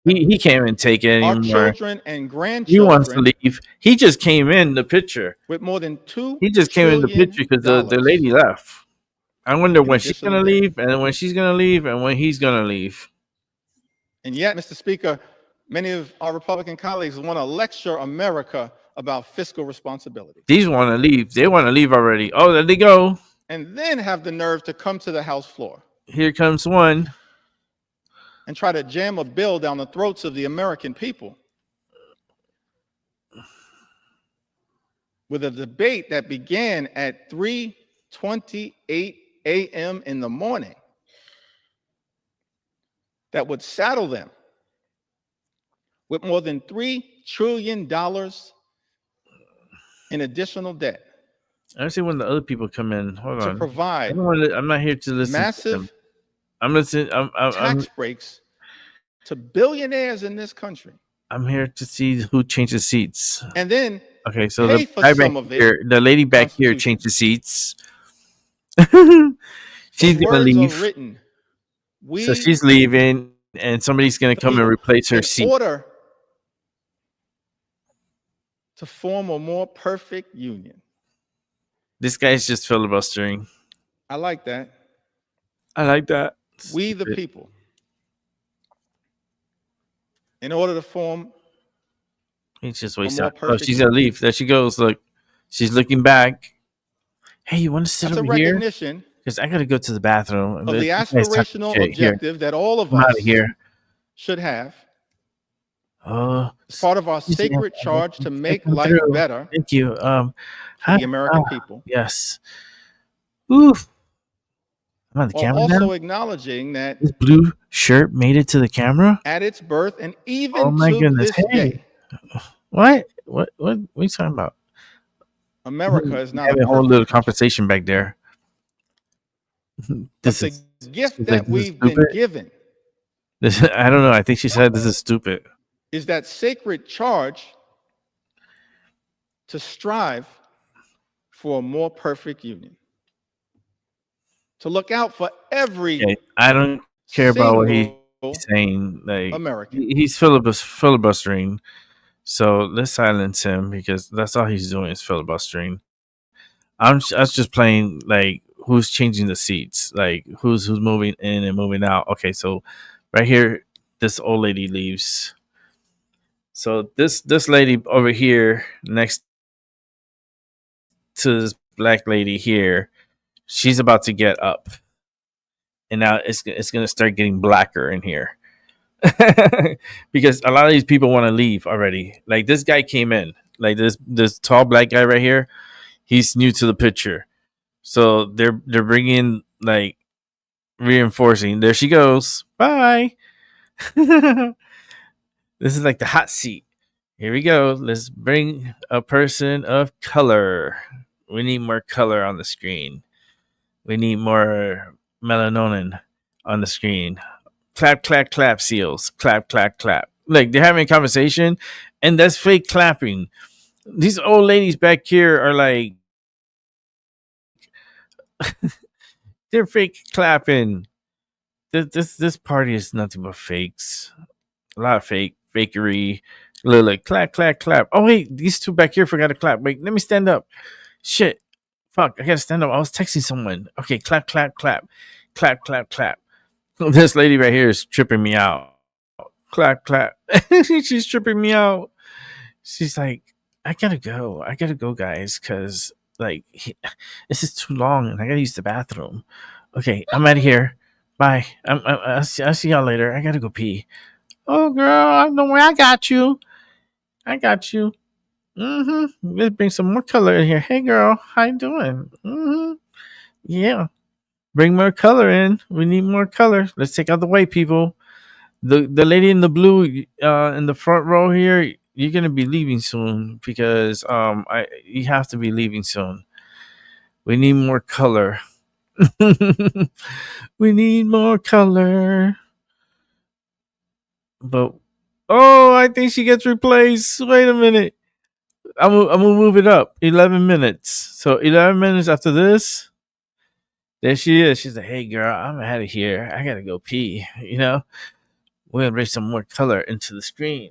Speaker 3: he can't even take it
Speaker 16: our
Speaker 3: anymore.
Speaker 16: children and
Speaker 3: He
Speaker 16: grandchildren
Speaker 3: wants to leave. He just came in the picture.
Speaker 16: with more than $2
Speaker 3: He just came in the
Speaker 16: trillion
Speaker 3: picture because the lady left. I wonder when she's
Speaker 16: additional
Speaker 3: gonna
Speaker 16: debt.
Speaker 3: leave, and when she's gonna leave, and when he's gonna leave.
Speaker 16: And yet, Mr. Speaker, many of our Republican colleagues want to lecture America about fiscal responsibility.
Speaker 3: These want to leave. They want to leave already. Oh, there they go.
Speaker 16: And then have the nerve to come to the House floor
Speaker 3: Here comes one.
Speaker 16: and try to jam a bill down the throats of the American people with a debate that began at 3:28 a.m. in the morning that would saddle them with more than $3 trillion in additional debt
Speaker 3: I see when the other people come in. Hold
Speaker 16: to
Speaker 3: on.
Speaker 16: provide
Speaker 3: I'm not here to listen. To them.
Speaker 16: massive
Speaker 3: I'm listening.
Speaker 16: tax breaks to billionaires in this country.
Speaker 3: I'm here to see who changes seats.
Speaker 16: And then
Speaker 3: Okay, so
Speaker 16: pay
Speaker 3: the
Speaker 16: for
Speaker 3: guy
Speaker 16: some
Speaker 3: back
Speaker 16: of it.
Speaker 3: here, the lady back here changes seats. She's
Speaker 16: The
Speaker 3: gonna
Speaker 16: words are
Speaker 3: leave.
Speaker 16: written. We,
Speaker 3: So she's leaving, and somebody's gonna come and replace her
Speaker 16: in
Speaker 3: seat.
Speaker 16: order to form a more perfect union.
Speaker 3: This guy's just filibustering.
Speaker 16: I like that.
Speaker 3: I like that.
Speaker 16: We the people, in order to form
Speaker 3: He's just
Speaker 16: a
Speaker 3: wasting.
Speaker 16: more
Speaker 3: Oh,
Speaker 16: perfect
Speaker 3: she's gonna leave. There she goes. Look, she's looking back. Hey, you want to sit
Speaker 16: That's a
Speaker 3: over here?
Speaker 16: recognition
Speaker 3: because I gotta go to the bathroom.
Speaker 16: of the
Speaker 3: This guy's talking
Speaker 16: aspirational
Speaker 3: shit. Here,
Speaker 16: objective that all of
Speaker 3: I'm out
Speaker 16: us
Speaker 3: of here.
Speaker 16: should have.
Speaker 3: Oh,
Speaker 16: It's part of our
Speaker 3: easy,
Speaker 16: sacred
Speaker 3: I'm
Speaker 16: charge to make
Speaker 3: come
Speaker 16: life
Speaker 3: through.
Speaker 16: better
Speaker 3: Thank you.
Speaker 16: for
Speaker 3: Hi.
Speaker 16: the American
Speaker 3: Oh,
Speaker 16: people,
Speaker 3: yes. Oof. I'm on the
Speaker 16: while
Speaker 3: camera
Speaker 16: also
Speaker 3: now.
Speaker 16: acknowledging that
Speaker 3: This blue shirt made it to the camera.
Speaker 16: at its birth and
Speaker 3: Oh
Speaker 16: even
Speaker 3: my
Speaker 16: to
Speaker 3: goodness.
Speaker 16: this
Speaker 3: Hey,
Speaker 16: day,
Speaker 3: what? What are you talking about?
Speaker 16: America is not a
Speaker 3: Having a whole little
Speaker 16: perfect nation.
Speaker 3: conversation back there.
Speaker 16: But
Speaker 3: This
Speaker 16: the
Speaker 3: is
Speaker 16: gift
Speaker 3: she's like,
Speaker 16: that
Speaker 3: this is
Speaker 16: we've been
Speaker 3: stupid.
Speaker 16: given
Speaker 3: This I don't know. I think she said this is stupid.
Speaker 16: is that sacred charge to strive for a more perfect union, to look out for every
Speaker 3: Okay, I don't care about what he's
Speaker 16: single
Speaker 3: saying. Like
Speaker 16: American.
Speaker 3: he's filibustering. So let's silence him because that's all he's doing is filibustering. I was just playing like who's changing the seats, like who's moving in and moving out. Okay, so right here, this old lady leaves. So this lady over here next to this black lady here, she's about to get up, and now it's gonna start getting blacker in here. Because a lot of these people want to leave already. Like this guy came in, like this tall black guy right here. He's new to the picture, so they're bringing like reinforcing. There she goes. Bye. This is like the hot seat. Here we go. Let's bring a person of color. We need more color on the screen. We need more melatonin on the screen. Clap, clap, clap, seals. Clap, clap, clap. Like they're having a conversation, and that's fake clapping. These old ladies back here are like, they're fake clapping. This party is nothing but fakes. A lot of fakery. Like clap, clap, clap. Oh wait, these two back here forgot to clap. Wait, let me stand up. Shit. Fuck, I gotta stand up. I was texting someone. Okay, clap, clap, clap. Clap, clap, clap. This lady right here is tripping me out. Clap, clap. She's tripping me out. She's like, I gotta go, guys, because like this is too long and I gotta use the bathroom. Okay, I'm out of here. Bye. I'll see y'all later. I gotta go pee. Oh girl, don't worry, I got you. Let's bring some more color in here. Hey girl, how you doing? Yeah. Bring more color in. We need more color. Let's take out the white people. The lady in the blue in the front row here, you're gonna be leaving soon because you have to be leaving soon. We need more color. We need more color. But oh, I think she gets replaced. Wait a minute. I'm gonna move it up 11 minutes. So 11 minutes after this, there she is. She's like, hey girl, I'm out of here. I gotta go pee. We're gonna bring some more color into the screen.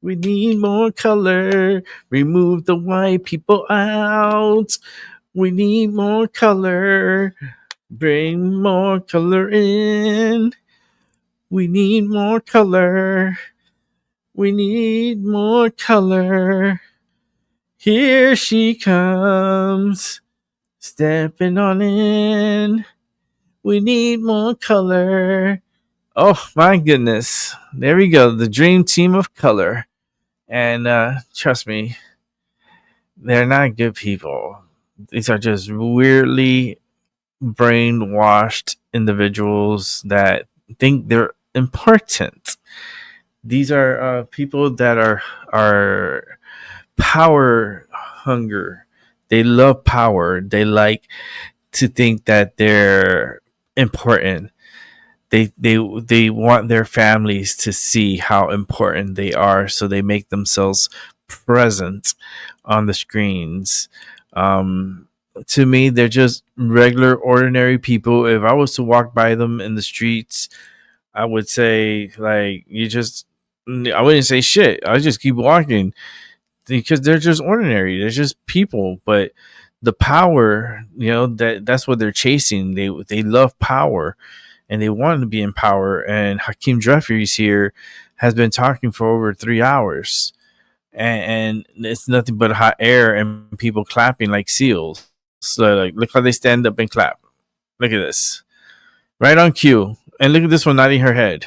Speaker 3: We need more color. Remove the white people out. We need more color. Bring more color in. We need more color. We need more color. Here she comes. Stepping on in. We need more color. Oh my goodness. There we go. The dream team of color. And trust me, they're not good people. These are just weirdly brainwashed individuals that think they're important. These are people that are power hunger. They love power. They like to think that they're important. They want their families to see how important they are, so they make themselves present on the screens. To me, they're just regular, ordinary people. If I was to walk by them in the streets, I would say, like, I wouldn't say shit. I would just keep walking because they're just ordinary. They're just people. But the power, that's what they're chasing. They love power and they want to be in power. And Hakeem Jeffries here has been talking for over 3 hours. And it's nothing but hot air and people clapping like seals. So like, look how they stand up and clap. Look at this, right on cue, and look at this one nodding her head.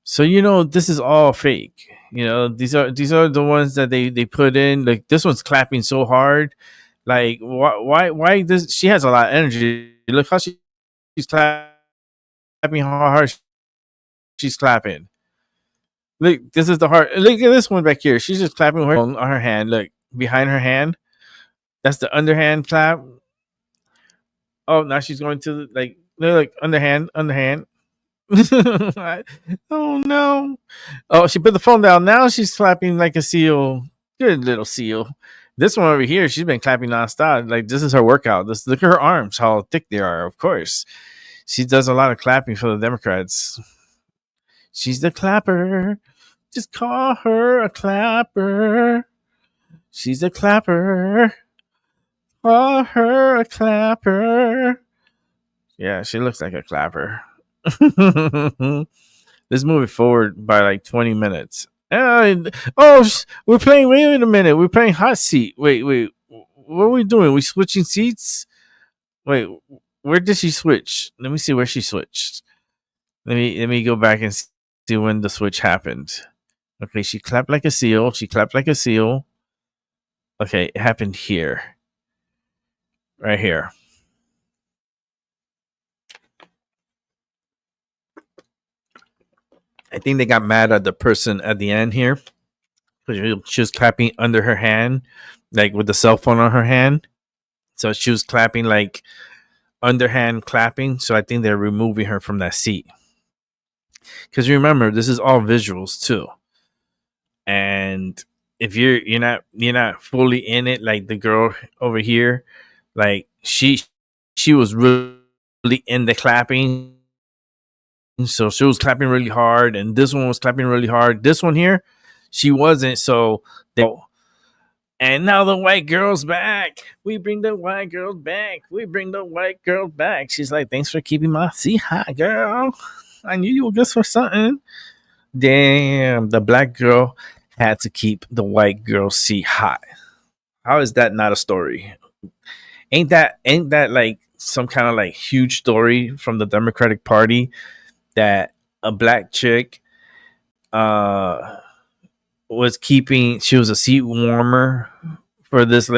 Speaker 3: So this is all fake. These are the ones that they put in. Like this one's clapping so hard. Like why does she has a lot of energy? Look how she's clapping, how hard she's clapping. Look, this is the heart. Look at this one back here. She's just clapping on her hand. Look behind her hand. That's the underhand clap. Oh, now she's going to look underhand. Oh no! Oh, she put the phone down. Now she's clapping like a seal. Good little seal. This one over here, she's been clapping nonstop. Like this is her workout. Look at her arms, how thick they are. Of course, she does a lot of clapping for the Democrats. She's the clapper. Just call her a clapper. She's a clapper. Call her a clapper. Yeah, she looks like a clapper. Let's move it forward by like 20 minutes. We're playing. Wait a minute. We're playing hot seat. Wait. What are we doing? We switching seats? Wait, where did she switch? Let me see where she switched. Let me go back and see when the switch happened. Okay, she clapped like a seal. Okay, it happened here. Right here. I think they got mad at the person at the end here because she was clapping under her hand, like with the cell phone on her hand. So she was clapping like underhand clapping. So I think they're removing her from that seat. Because remember, this is all visuals too. And if you're not fully in it, like the girl over here, like she was really in the clapping. So she was clapping really hard, and this one was clapping really hard. This one here, she wasn't. And now the white girl's back. We bring the white girl back. She's like, thanks for keeping my seat hot, girl. I knew you were good for something. Damn, the black girl had to keep the white girl's seat hot. How is that not a story? Ain't that like some kind of like huge story from the Democratic Party? That a black chick she was a seat warmer for this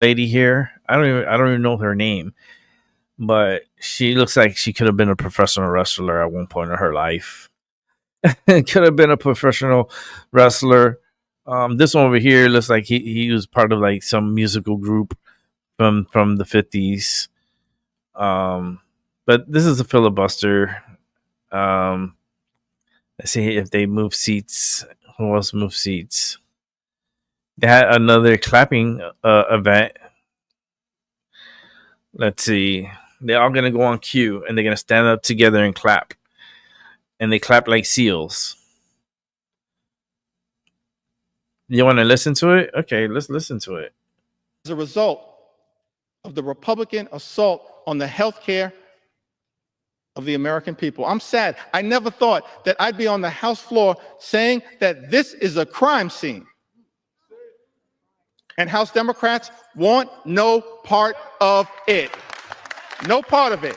Speaker 3: lady here. I don't even know her name, but she looks like she could have been a professional wrestler at one point in her life. Could have been a professional wrestler. This one over here looks like he was part of like some musical group from the 50s. But this is a filibuster. Let's see if they move seats. Who else moved seats? They had another clapping event. Let's see. They're all gonna go on cue and they're gonna stand up together and clap. And they clap like seals. You want to listen to it? Okay, let's listen to it.
Speaker 16: As a result of the Republican assault on the health care of the American people. I'm sad. I never thought that I'd be on the House floor saying that this is a crime scene. And House Democrats want no part of it. No part of it.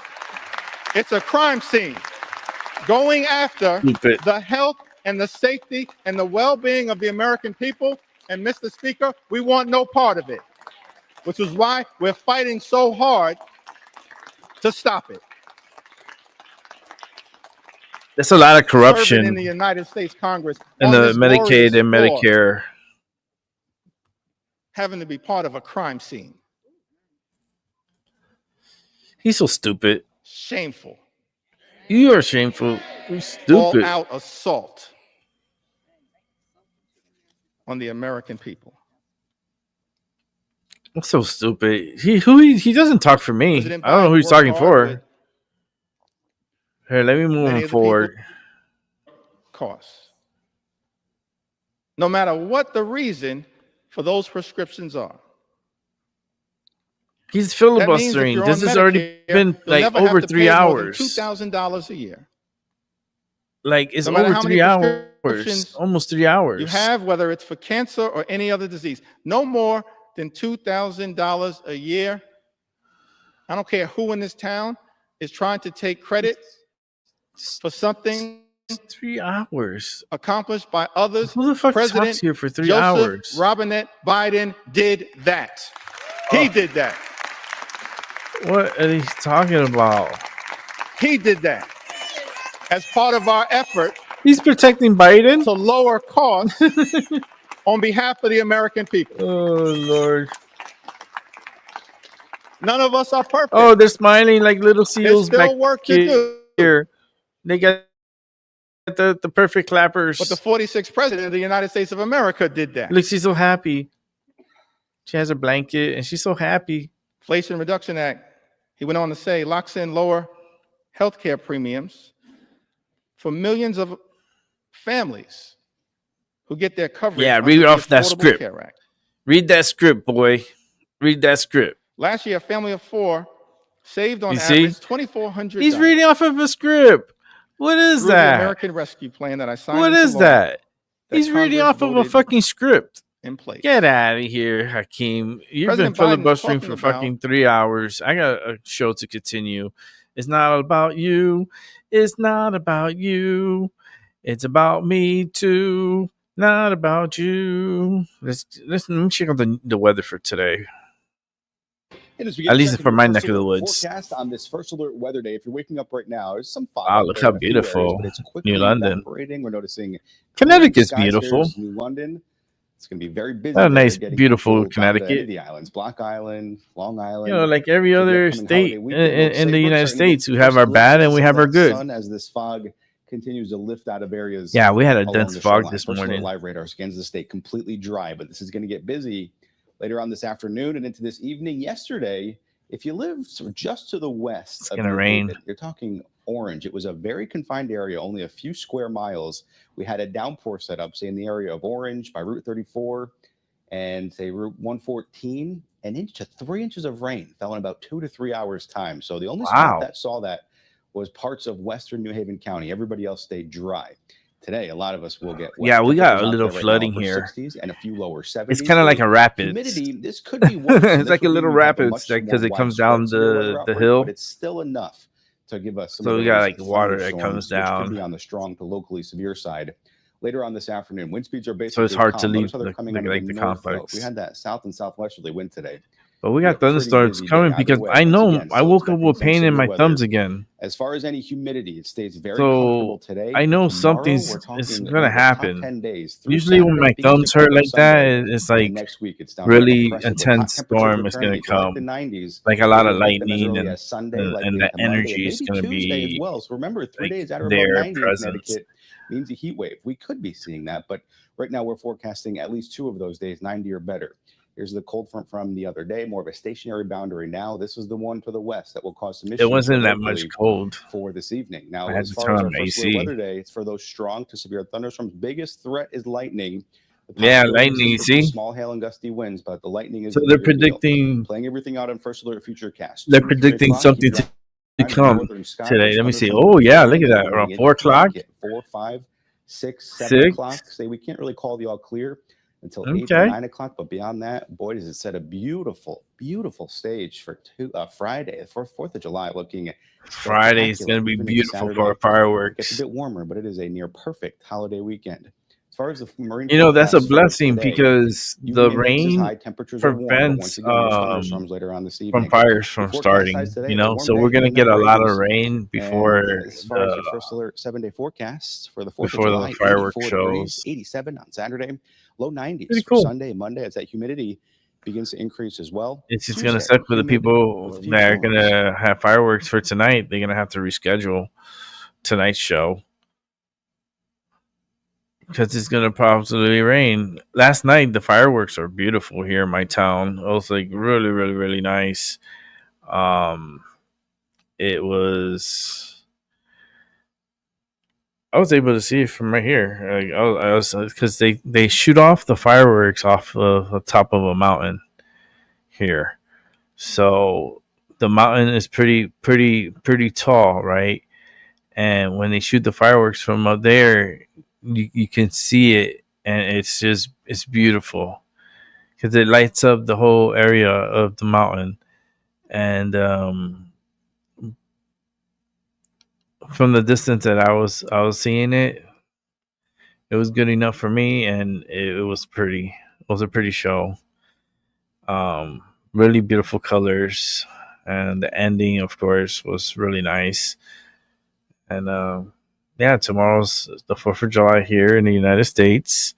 Speaker 16: It's a crime scene. Going after the health and the safety and the well-being of the American people. And Mr. Speaker, we want no part of it. Which is why we're fighting so hard to stop it.
Speaker 3: There's a lot of corruption
Speaker 16: in the United States Congress
Speaker 3: in the Medicaid and Medicare.
Speaker 16: Having to be part of a crime scene.
Speaker 3: He's so stupid.
Speaker 16: Shameful.
Speaker 3: You are shameful. You're stupid.
Speaker 16: All-out assault on the American people.
Speaker 3: I'm so stupid. He doesn't talk for me. I don't know who he's talking for. Here, let me move him forward.
Speaker 16: Costs. No matter what the reason for those prescriptions are.
Speaker 3: He's filibustering. This has already been like over 3 hours.
Speaker 16: $2,000 a year.
Speaker 3: Like it's over 3 hours. Almost 3 hours.
Speaker 16: You have, whether it's for cancer or any other disease, no more than $2,000 a year I don't care who in this town is trying to take credit for something
Speaker 3: 3 hours
Speaker 16: accomplished by others.
Speaker 3: Who the fuck
Speaker 16: President
Speaker 3: talks here for 3
Speaker 16: Joseph
Speaker 3: hours?
Speaker 16: Robinette Biden did that. He did that.
Speaker 3: What are you talking about?
Speaker 16: He did that as part of our effort.
Speaker 3: He's protecting Biden
Speaker 16: to lower costs on behalf of the American people.
Speaker 3: Oh Lord!
Speaker 16: None of us are perfect.
Speaker 3: Oh, they're smiling like little seals
Speaker 16: There's still
Speaker 3: back
Speaker 16: work to do.
Speaker 3: here. They got the perfect clappers.
Speaker 16: But the 46th president of the United States of America did that.
Speaker 3: Look, she's so happy. She has a blanket and she's so happy.
Speaker 16: Inflation Reduction Act, he went on to say, locks in lower healthcare premiums for millions of families who get their coverage.
Speaker 3: Yeah,
Speaker 16: under
Speaker 3: read
Speaker 16: the
Speaker 3: off that
Speaker 16: Affordable
Speaker 3: script.
Speaker 16: Care Act.
Speaker 3: Read that script, boy. Read that script.
Speaker 16: Last year, a family of 4 saved on
Speaker 3: You see?
Speaker 16: average $2,400.
Speaker 3: He's reading off of a script. What is
Speaker 16: through the
Speaker 3: that?
Speaker 16: American Rescue Plan that I signed.
Speaker 3: What
Speaker 16: into
Speaker 3: is
Speaker 16: law
Speaker 3: that? He's reading
Speaker 16: Congress
Speaker 3: off of a
Speaker 16: voted
Speaker 3: fucking script.
Speaker 16: in place.
Speaker 3: Get out of here, Hakeem. You've
Speaker 16: President
Speaker 3: been
Speaker 16: Biden is
Speaker 3: filibustering
Speaker 16: talking
Speaker 3: for
Speaker 16: about-
Speaker 3: fucking 3 hours. I got a show to continue. It's not about you. It's not about you. It's about me too. Not about you. Let me check out the weather for today. At least for my neck of the woods.
Speaker 17: Forecast on this First Alert weather day. If you're waking up right now, there's some fog.
Speaker 3: Wow,
Speaker 17: out
Speaker 3: look
Speaker 17: there
Speaker 3: how
Speaker 17: in a few areas,
Speaker 3: beautiful
Speaker 17: but it's quickly
Speaker 3: New London.
Speaker 17: evaporating. We're noticing
Speaker 3: Connecticut's
Speaker 17: skies.
Speaker 3: beautiful.
Speaker 17: There's New London. It's going to be very busy.
Speaker 3: What a
Speaker 17: there,
Speaker 3: nice,
Speaker 17: getting
Speaker 3: beautiful
Speaker 17: people down to any
Speaker 3: Connecticut.
Speaker 17: of the islands, Block Island, Long Island.
Speaker 3: You know, like every
Speaker 17: For the
Speaker 3: other
Speaker 17: upcoming
Speaker 3: state
Speaker 17: holiday weekend,
Speaker 3: in the
Speaker 17: safer,
Speaker 3: United
Speaker 17: starting to
Speaker 3: States,
Speaker 17: get
Speaker 3: we have our
Speaker 17: first
Speaker 3: bad and we
Speaker 17: glimpses
Speaker 3: have
Speaker 17: of
Speaker 3: our
Speaker 17: that
Speaker 3: good.
Speaker 17: sun as this fog continues to lift out of areas.
Speaker 3: Yeah, we had a
Speaker 17: along
Speaker 3: dense
Speaker 17: the
Speaker 3: fog
Speaker 17: shoreline.
Speaker 3: this
Speaker 17: First Alert
Speaker 3: morning.
Speaker 17: live radar scans the state completely dry, but this is going to get busy later on this afternoon and into this evening. Yesterday, if you live sort of just to the west,
Speaker 3: It's
Speaker 17: of
Speaker 3: gonna
Speaker 17: New
Speaker 3: rain.
Speaker 17: Haven, you're talking Orange. It was a very confined area, only a few square miles. We had a downpour set up, say in the area of Orange by Route 34 and say Route 114. An inch to 3 inches of rain fell in about 2 to 3 hours time. So the only
Speaker 3: Wow.
Speaker 17: spot that saw that was parts of western New Haven County. Everybody else stayed dry. Today, a lot of us will get wet.
Speaker 3: Yeah, we got
Speaker 17: Temperatures
Speaker 3: a
Speaker 17: out
Speaker 3: little
Speaker 17: there right now
Speaker 3: flooding
Speaker 17: upper
Speaker 3: here.
Speaker 17: 60s and a few lower 70s.
Speaker 3: It's kind of like a rapids.
Speaker 17: Humidity, this could be worse.
Speaker 3: It's like a little rapids because it comes down the hill.
Speaker 17: But it's still enough to give us some
Speaker 3: So
Speaker 17: of
Speaker 3: we got,
Speaker 17: those
Speaker 3: like, water that
Speaker 17: thunderstorms,
Speaker 3: comes
Speaker 17: which
Speaker 3: down.
Speaker 17: could be on the strong to locally severe side later on this afternoon. Wind speeds are basically
Speaker 3: So it's hard to
Speaker 17: calm.
Speaker 3: leave
Speaker 17: Notice how they're coming out of
Speaker 3: like the
Speaker 17: north, though.
Speaker 3: complex.
Speaker 17: We had that south and southwesterly wind today.
Speaker 3: But we
Speaker 17: Yeah,
Speaker 3: got
Speaker 17: pretty
Speaker 3: thunderstorms
Speaker 17: busy
Speaker 3: coming
Speaker 17: day either
Speaker 3: because
Speaker 17: way,
Speaker 3: I
Speaker 17: once
Speaker 3: know
Speaker 17: again,
Speaker 3: I
Speaker 17: still
Speaker 3: woke up
Speaker 17: expecting
Speaker 3: with
Speaker 17: some
Speaker 3: pain in
Speaker 17: severe
Speaker 3: my
Speaker 17: weather.
Speaker 3: thumbs again.
Speaker 17: As far as any humidity, it stays very comfortable
Speaker 3: So
Speaker 17: today.
Speaker 3: I know
Speaker 17: Tomorrow,
Speaker 3: something's
Speaker 17: we're
Speaker 3: it's
Speaker 17: talking
Speaker 3: gonna
Speaker 17: about the top
Speaker 3: happen.
Speaker 17: 10 days through
Speaker 3: Usually when
Speaker 17: Saturday,
Speaker 3: my
Speaker 17: being
Speaker 3: thumbs hurt
Speaker 17: September
Speaker 3: like that,
Speaker 17: Sunday,
Speaker 3: it's
Speaker 17: and
Speaker 3: like
Speaker 17: next week it's down to
Speaker 3: really
Speaker 17: oppressive with hot
Speaker 3: intense
Speaker 17: temperatures
Speaker 3: storm is
Speaker 17: returning
Speaker 3: gonna
Speaker 17: to like
Speaker 3: come.
Speaker 17: the 90s.
Speaker 3: Like a lot of
Speaker 17: We'll wake up as
Speaker 3: lightning
Speaker 17: early as Sunday,
Speaker 3: and
Speaker 17: likely
Speaker 3: that
Speaker 17: into Monday,
Speaker 3: energy
Speaker 17: and
Speaker 3: is
Speaker 17: maybe
Speaker 3: gonna
Speaker 17: Tuesday as
Speaker 3: be
Speaker 17: well. So remember, 3
Speaker 3: like
Speaker 17: days out of about
Speaker 3: their
Speaker 17: 90 in
Speaker 3: presence.
Speaker 17: Connecticut means a heat wave. We could be seeing that, but right now we're forecasting at least 2 of those days, 90 or better. Here's the cold front from the other day, more of a stationary boundary now. This is the one to the west that will cause some issues.
Speaker 3: It wasn't that much
Speaker 17: locally
Speaker 3: cold.
Speaker 17: for this evening. Now,
Speaker 3: I had
Speaker 17: as
Speaker 3: to
Speaker 17: far
Speaker 3: turn
Speaker 17: as
Speaker 3: on
Speaker 17: our
Speaker 3: my
Speaker 17: first alert
Speaker 3: AC.
Speaker 17: weather day, it's for those strong to severe thunderstorms. Biggest threat is lightning. The
Speaker 3: Yeah,
Speaker 17: possibility
Speaker 3: lightning,
Speaker 17: exists for some
Speaker 3: see?
Speaker 17: small hail and gusty winds, but the lightning is
Speaker 3: So
Speaker 17: the
Speaker 3: they're
Speaker 17: bigger deal.
Speaker 3: predicting
Speaker 17: Playing everything out on First Alert Futurecast.
Speaker 3: they're
Speaker 17: 2 to 3
Speaker 3: predicting
Speaker 17: o'clock,
Speaker 3: something
Speaker 17: keep
Speaker 3: to
Speaker 17: your eye on the
Speaker 3: come
Speaker 17: northern sky.
Speaker 3: today.
Speaker 17: Those
Speaker 3: Let me see.
Speaker 17: thunderstorms
Speaker 3: Oh yeah, look at
Speaker 17: moving
Speaker 3: that. Around
Speaker 17: into
Speaker 3: 4 o'clock.
Speaker 17: Connecticut. 4, 5, 6, 7
Speaker 3: 6.
Speaker 17: o'clock. Say we can't really call the all clear until 8 or
Speaker 3: Okay.
Speaker 17: 9 o'clock. But beyond that, boy, does it set a beautiful, beautiful stage for Friday, for 4th of July. Looking
Speaker 3: Friday is
Speaker 17: spectacular,
Speaker 3: gonna be
Speaker 17: even into
Speaker 3: beautiful
Speaker 17: Saturday.
Speaker 3: for our
Speaker 17: It gets
Speaker 3: fireworks.
Speaker 17: a bit warmer, but it is a near perfect holiday weekend. As far as the marine
Speaker 3: You know, that's a
Speaker 17: forecast for
Speaker 3: blessing
Speaker 17: today,
Speaker 3: because
Speaker 17: UV
Speaker 3: the
Speaker 17: index is
Speaker 3: rain
Speaker 17: high, temperatures are warm, but once
Speaker 3: prevents
Speaker 17: again, there's thunderstorms later on this
Speaker 3: from
Speaker 17: evening.
Speaker 3: fires
Speaker 17: The
Speaker 3: from
Speaker 17: forecast
Speaker 3: starting.
Speaker 17: size today
Speaker 3: You
Speaker 17: is a
Speaker 3: know,
Speaker 17: warm
Speaker 3: so
Speaker 17: day
Speaker 3: we're gonna
Speaker 17: and
Speaker 3: get
Speaker 17: no
Speaker 3: a lot of
Speaker 17: rains.
Speaker 3: rain
Speaker 17: And
Speaker 3: before
Speaker 17: as far as your
Speaker 3: the
Speaker 17: First Alert 7-day forecast for the 4th of
Speaker 3: before the
Speaker 17: July,
Speaker 3: fireworks
Speaker 17: 84 degrees,
Speaker 3: shows.
Speaker 17: 87 on Saturday, low 90s
Speaker 3: Pretty
Speaker 17: for
Speaker 3: cool.
Speaker 17: Sunday and Monday as that humidity begins to increase as well.
Speaker 3: It's just gonna
Speaker 17: Tuesday,
Speaker 3: suck for the
Speaker 17: humid
Speaker 3: people
Speaker 17: with a few
Speaker 3: that are
Speaker 17: storms.
Speaker 3: gonna have fireworks for tonight. They're gonna have to reschedule tonight's show because it's gonna probably rain. Last night the fireworks are beautiful here in my town. It was like really, really, really nice. It was. I was able to see it from right here. Like, I was because they shoot off the fireworks off of the top of a mountain here, so the mountain is pretty tall, right? And when they shoot the fireworks from up there, you can see it, and it's beautiful because it lights up the whole area of the mountain, And from the distance that I was seeing it, it was good enough for me, and it was pretty. It was a pretty show. Really beautiful colors, and the ending, of course, was really nice. And yeah, tomorrow's the 4th of July here in the United States.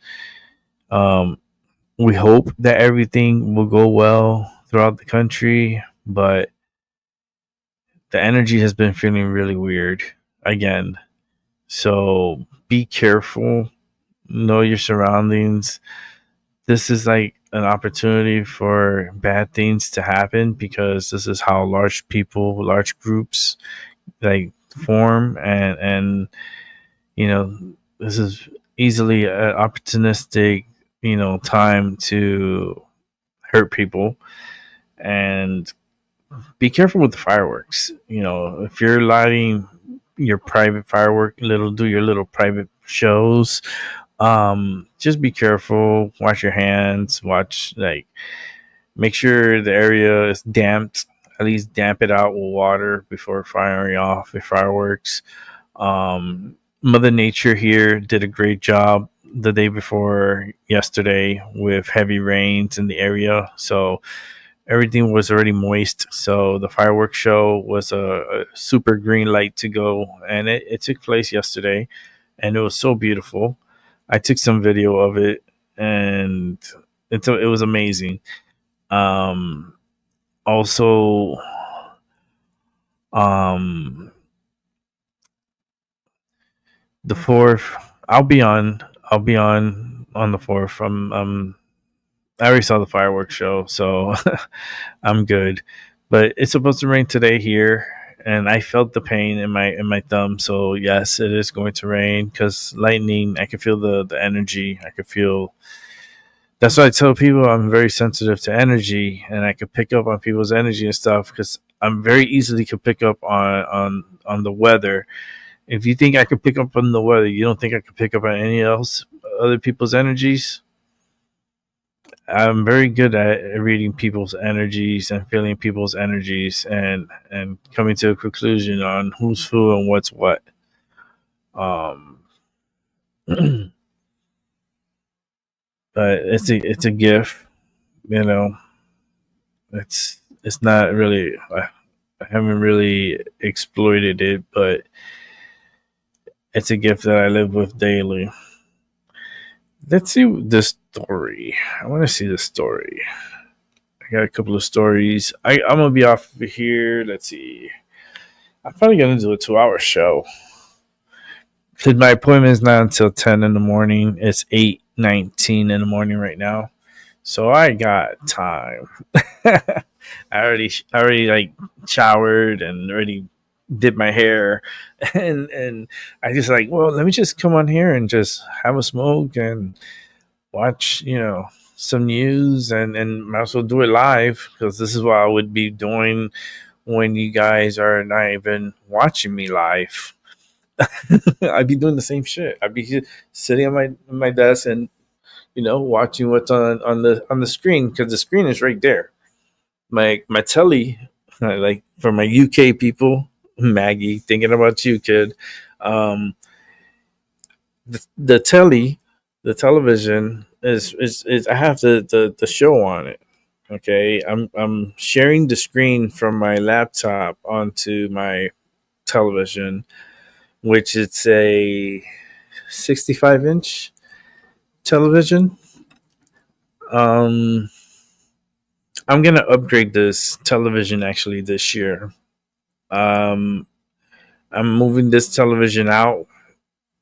Speaker 3: We hope that everything will go well throughout the country, but the energy has been feeling really weird again. So be careful, know your surroundings. This is like an opportunity for bad things to happen, because this is how large groups like form, and you know, this is easily an opportunistic, time to hurt people. And be careful with the fireworks. If you're lighting your private firework, do your little private shows, just be careful, wash your hands, make sure the area is damped, at least damp it out with water before firing off the fireworks. Mother Nature here did a great job the day before yesterday with heavy rains in the area, so everything was already moist. So the fireworks show was a super green light to go, and it took place yesterday, and it was so beautiful. I took some video of it, and it was amazing. Also, the 4th, I'll be on the 4th. I already saw the fireworks show, so I'm good. But it's supposed to rain today here, and I felt the pain in my thumb. So yes, it is going to rain, because lightning, I can feel the energy. I could feel. That's why I tell people I'm very sensitive to energy, and I could pick up on people's energy and stuff, because I'm very easily could pick up on the weather. If you think I could pick up on the weather, you don't think I could pick up on other people's energies? I'm very good at reading people's energies and feeling people's energies, and coming to a conclusion on who's who and what's what. But it's a gift, It's not really. I haven't really exploited it, but it's a gift that I live with daily. Let's see this story. I want to see the story. I got a couple of stories. I'm gonna be off here. Let's see. I'm probably gonna do a 2-hour show, because my appointment is not until 10 in the morning. It's 8:19 in the morning right now, so I got time. I already like showered and already did my hair, and I just well, let me just come on here and just have a smoke and watch some news, and might as well do it live, because this is what I would be doing when you guys are not even watching me live. I'd be doing the same shit. I'd be sitting on my desk and watching what's on the screen, because the screen is right there. My telly, like for my UK people, Maggie, thinking about you, kid. The television is I have the show on it. Okay, I'm sharing the screen from my laptop onto my television, which it's a 65-inch television. I'm gonna upgrade this television actually this year. I'm moving this television out,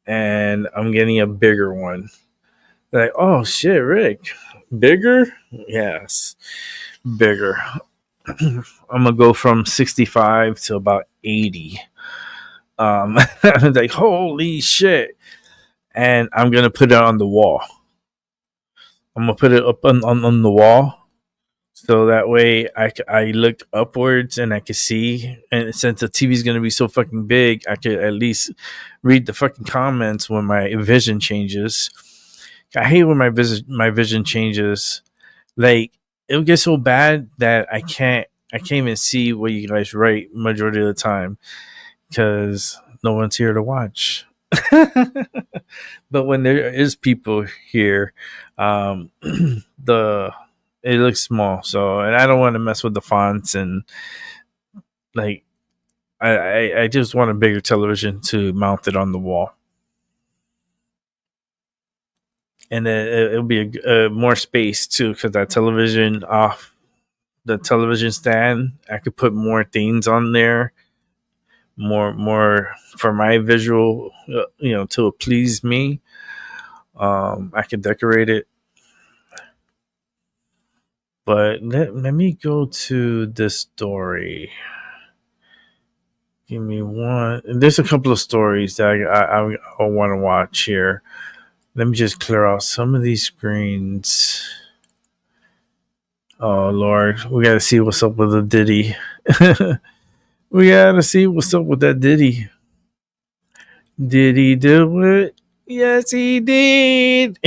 Speaker 3: and I'm getting a bigger one. Like, oh shit, Rick, bigger? Yes, bigger. I'm gonna go from 65 to about 80. Like, holy shit. And I'm gonna put it on the wall. I'm gonna put it up on the wall, so that way I look upwards and I can see. And since the TV is gonna be so fucking big, I could at least read the fucking comments when my vision changes. I hate when my vision changes. Like, it'll get so bad that I can't I can't even see what you guys write majority of the time because no one's here to watch. But when there is people here, the it looks small. So, and I don't want to mess with the fonts and like I just want a bigger television to mount it on the wall. And then it'll be a more space too, because that television off the television stand, I could put more things on there, more for my visual, to please me. I could decorate it, but let me go to this story. Give me one. There's a couple of stories that I want to watch here. Let me just clear out some of these screens. Oh, Lord. We got to see what's up with the Diddy. We got to see what's up with that Diddy. Did he do it? Yes, he did.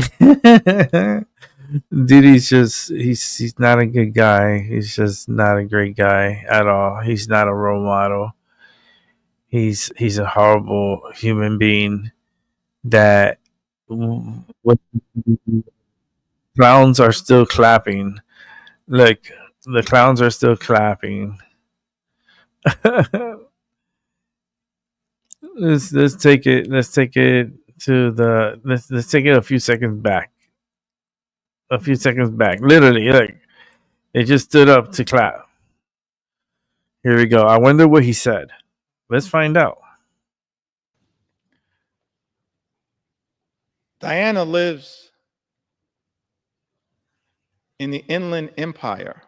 Speaker 3: Diddy's just, he's not a good guy. He's just not a great guy at all. He's not a role model. He's a horrible human being that what clowns are still clapping. Look, the clowns are still clapping. Let's take it to the let's take it a few seconds back. A few seconds back. Literally, like it just stood up to clap. Here we go. I wonder what he said. Let's find out.
Speaker 16: Diana lives in the Inland Empire,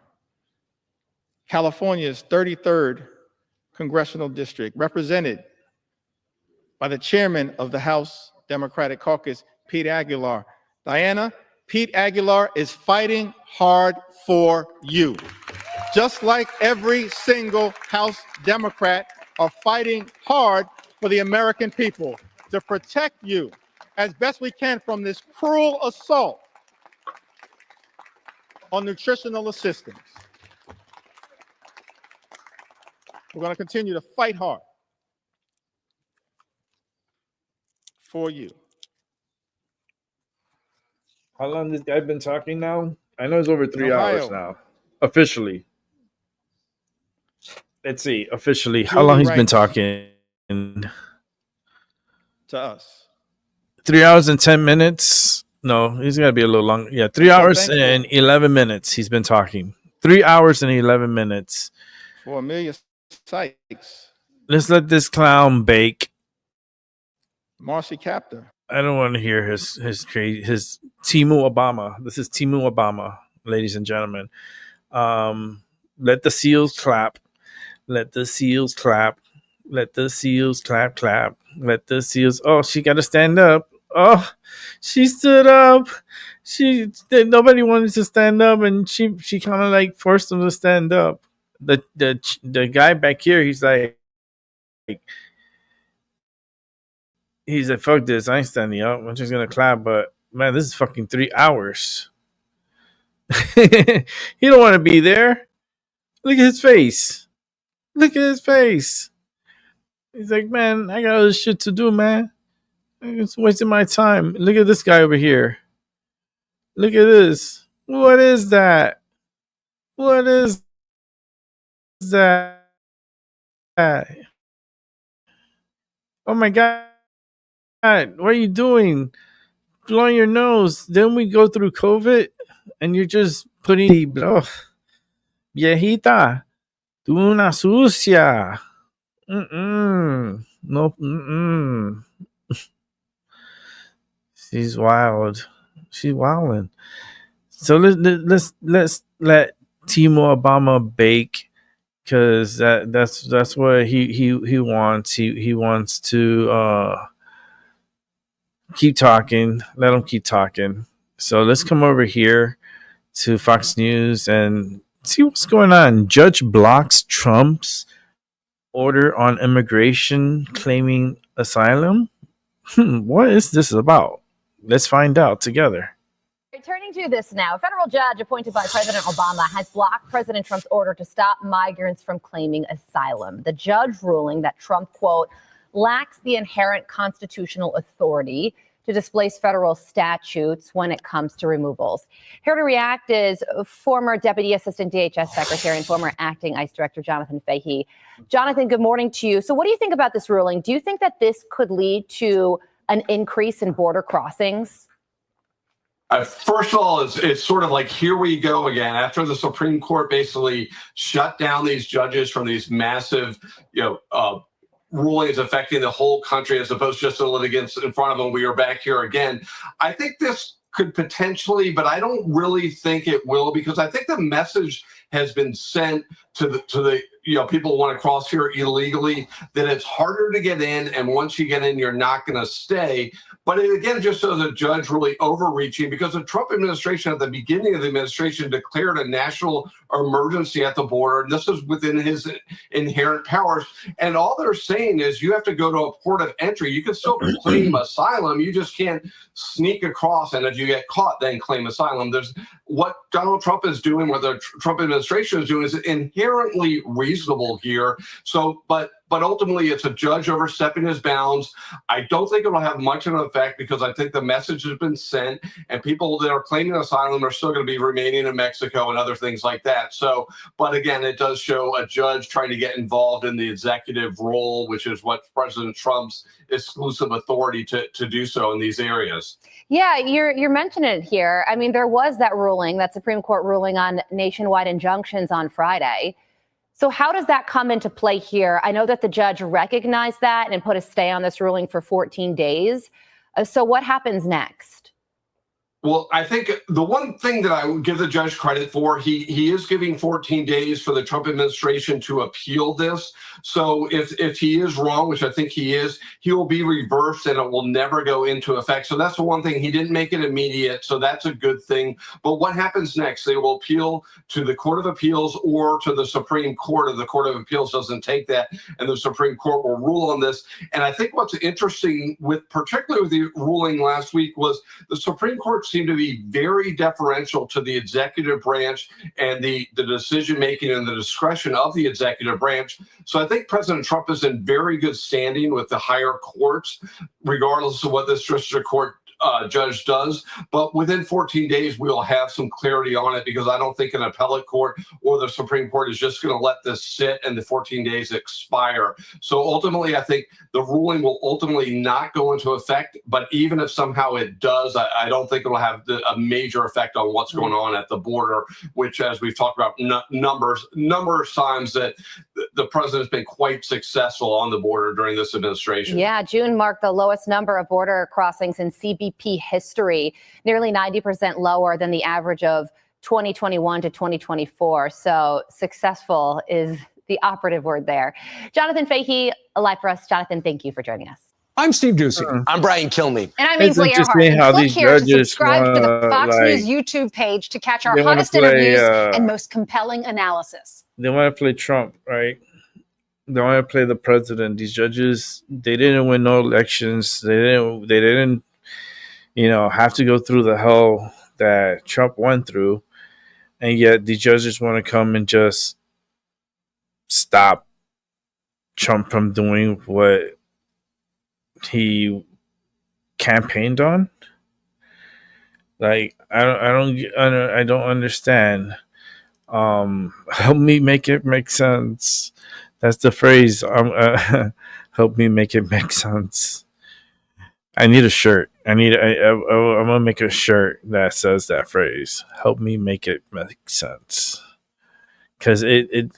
Speaker 16: California's 33rd congressional district, represented by the chairman of the House Democratic Caucus, Pete Aguilar. Diana, Pete Aguilar is fighting hard for you. Just like every single House Democrat are fighting hard for the American people to protect you as best we can from this cruel assault on nutritional assistance. We're going to continue to fight hard for you.
Speaker 3: How long this guy been talking now? I know it's over 3 hours now. Officially. Let's see. Officially, how long he's been talking?
Speaker 16: To us.
Speaker 3: 3 hours and 10 minutes. No, he's got to be a little long. Yeah, 3 hours and 11 minutes he's been talking. 3 hours and 11 minutes.
Speaker 16: For Amelia Sykes.
Speaker 3: Let's let this clown bake.
Speaker 16: Marcy Kaptur.
Speaker 3: I don't want to hear his Timu Obama. This is Timu Obama, ladies and gentlemen. Let the seals clap. Let the seals clap. Let the seals clap, clap. Let the seals. Oh, she got to stand up. Oh, she stood up. Nobody wanted to stand up, and she kind of like forced them to stand up. The guy back here, he's like, fuck this. I ain't standing up. I'm just gonna clap. But man, this is fucking 3 hours. He don't want to be there. Look at his face. Look at his face. He's like, man, I got other shit to do, man. It's wasting my time. Look at this guy over here. Look at this. What is that? What is that? Oh my God. What are you doing? Blowing your nose. Then we go through COVID and you're just putting blow. Viejita, tú una sucia. No. She's wild. She's wilding. So let's let Timo Obama bake, because that's what he wants. He wants to keep talking. Let him keep talking. So let's come over here to Fox News and see what's going on. Judge blocks Trump's order on immigration claiming asylum. What is this about? Let's find out together.
Speaker 18: Turning into this now. A federal judge appointed by President Obama has blocked President Trump's order to stop migrants from claiming asylum. The judge ruling that Trump, quote, lacks the inherent constitutional authority to displace federal statutes when it comes to removals. Here to react is former Deputy Assistant DHS Secretary and former Acting ICE Director Jonathan Fahey. Jonathan, good morning to you. So what do you think about this ruling? Do you think that this could lead to an increase in border crossings?
Speaker 19: First of all, it's sort of like, here we go again. After the Supreme Court basically shut down these judges from these massive, rulings affecting the whole country as opposed to just the litigants in front of them, we are back here again. I think this could potentially, but I don't really think it will, because I think the message has been sent to the people who want to cross here illegally, that it's harder to get in, and once you get in, you're not going to stay. But it, again, just shows a judge really overreaching, because the Trump administration at the beginning of the administration declared a national emergency at the border, and this is within his inherent powers. And all they're saying is you have to go to a port of entry. You can still claim asylum. You just can't sneak across, and if you get caught, then claim asylum. There's what Donald Trump is doing, what the Trump administration is doing, is inherently reasonable here. So, but ultimately, it's a judge overstepping his bounds. I don't think it'll have much of an effect, because I think the message has been sent, and people that are claiming asylum are still going to be remaining in Mexico and other things like that. So, but again, it does show a judge trying to get involved in the executive role, which is what President Trump's exclusive authority to do so in these areas.
Speaker 18: Yeah, you're mentioning it here. I mean, there was that ruling, that Supreme Court ruling on nationwide injunctions on Friday. So how does that come into play here? I know that the judge recognized that and put a stay on this ruling for 14 days. So what happens next?
Speaker 19: Well, I think the one thing that I would give the judge credit for, he is giving 14 days for the Trump administration to appeal this. So if he is wrong, which I think he is, he will be reversed and it will never go into effect. So that's the one thing. He didn't make it immediate, so that's a good thing. But what happens next? They will appeal to the Court of Appeals or to the Supreme Court, if the Court of Appeals doesn't take that, and the Supreme Court will rule on this. And I think what's interesting, particularly with the ruling last week, was the Supreme Court seem to be very deferential to the executive branch and the decision making and the discretion of the executive branch. So I think President Trump is in very good standing with the higher courts, regardless of what this district court judge does. But within 14 days, we'll have some clarity on it, because I don't think an appellate court or the Supreme Court is just going to let this sit and the 14 days expire. So ultimately, I think the ruling will ultimately not go into effect. But even if somehow it does, I don't think it'll have a major effect on what's going on at the border, which, as we've talked about numerous times, that the president's been quite successful on the border during this administration.
Speaker 18: Yeah, June marked the lowest number of border crossings in CBP history, nearly 90% lower than the average of 2021 to 2024. So successful is the operative word there. Jonathan Fahey, live for us. Jonathan, thank you for joining us.
Speaker 20: I'm Steve Doocy. I'm Brian Kilmeade.
Speaker 18: And I'm Ainsley Earhart. Click here to subscribe to the Fox News YouTube page to catch our hottest interviews and most compelling analysis.
Speaker 3: They want to play Trump, right? They want to play the president. These judges, they didn't win no elections. They didn't have to go through the hell that Trump went through. And yet the judges want to come and just stop Trump from doing what he campaigned on. Like, I don't understand. Help me make it make sense. That's the phrase. Help me make it make sense. I need a shirt. I'm gonna make a shirt that says that phrase. Help me make it make sense. Because it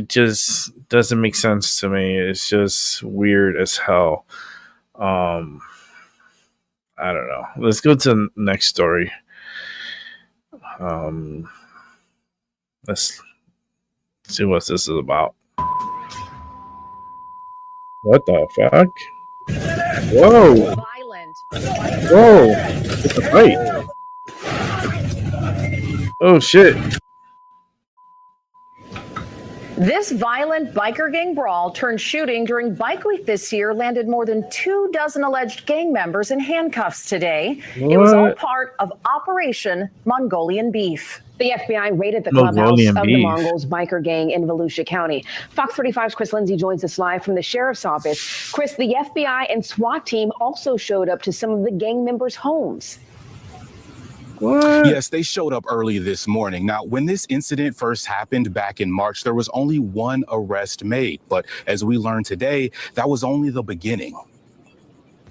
Speaker 3: just doesn't make sense to me. It's just weird as hell. I don't know. Let's go to the next story. Let's see what this is about. What the fuck? Whoa! Whoa! It's a fight! Oh shit!
Speaker 21: This violent biker gang brawl turned shooting during Bike Week this year landed more than 24 alleged gang members in handcuffs today. It was all part of Operation Mongolian Beef. The FBI raided the clubhouse of the Mongols biker gang in Volusia County. Fox 35's Chris Lindsay joins us live from the sheriff's office. Chris, the FBI and SWAT team also showed up to some of the gang members' homes.
Speaker 22: What? Yes, they showed up early this morning. Now, when this incident first happened back in March, there was only one arrest made. But as we learned today, that was only the beginning.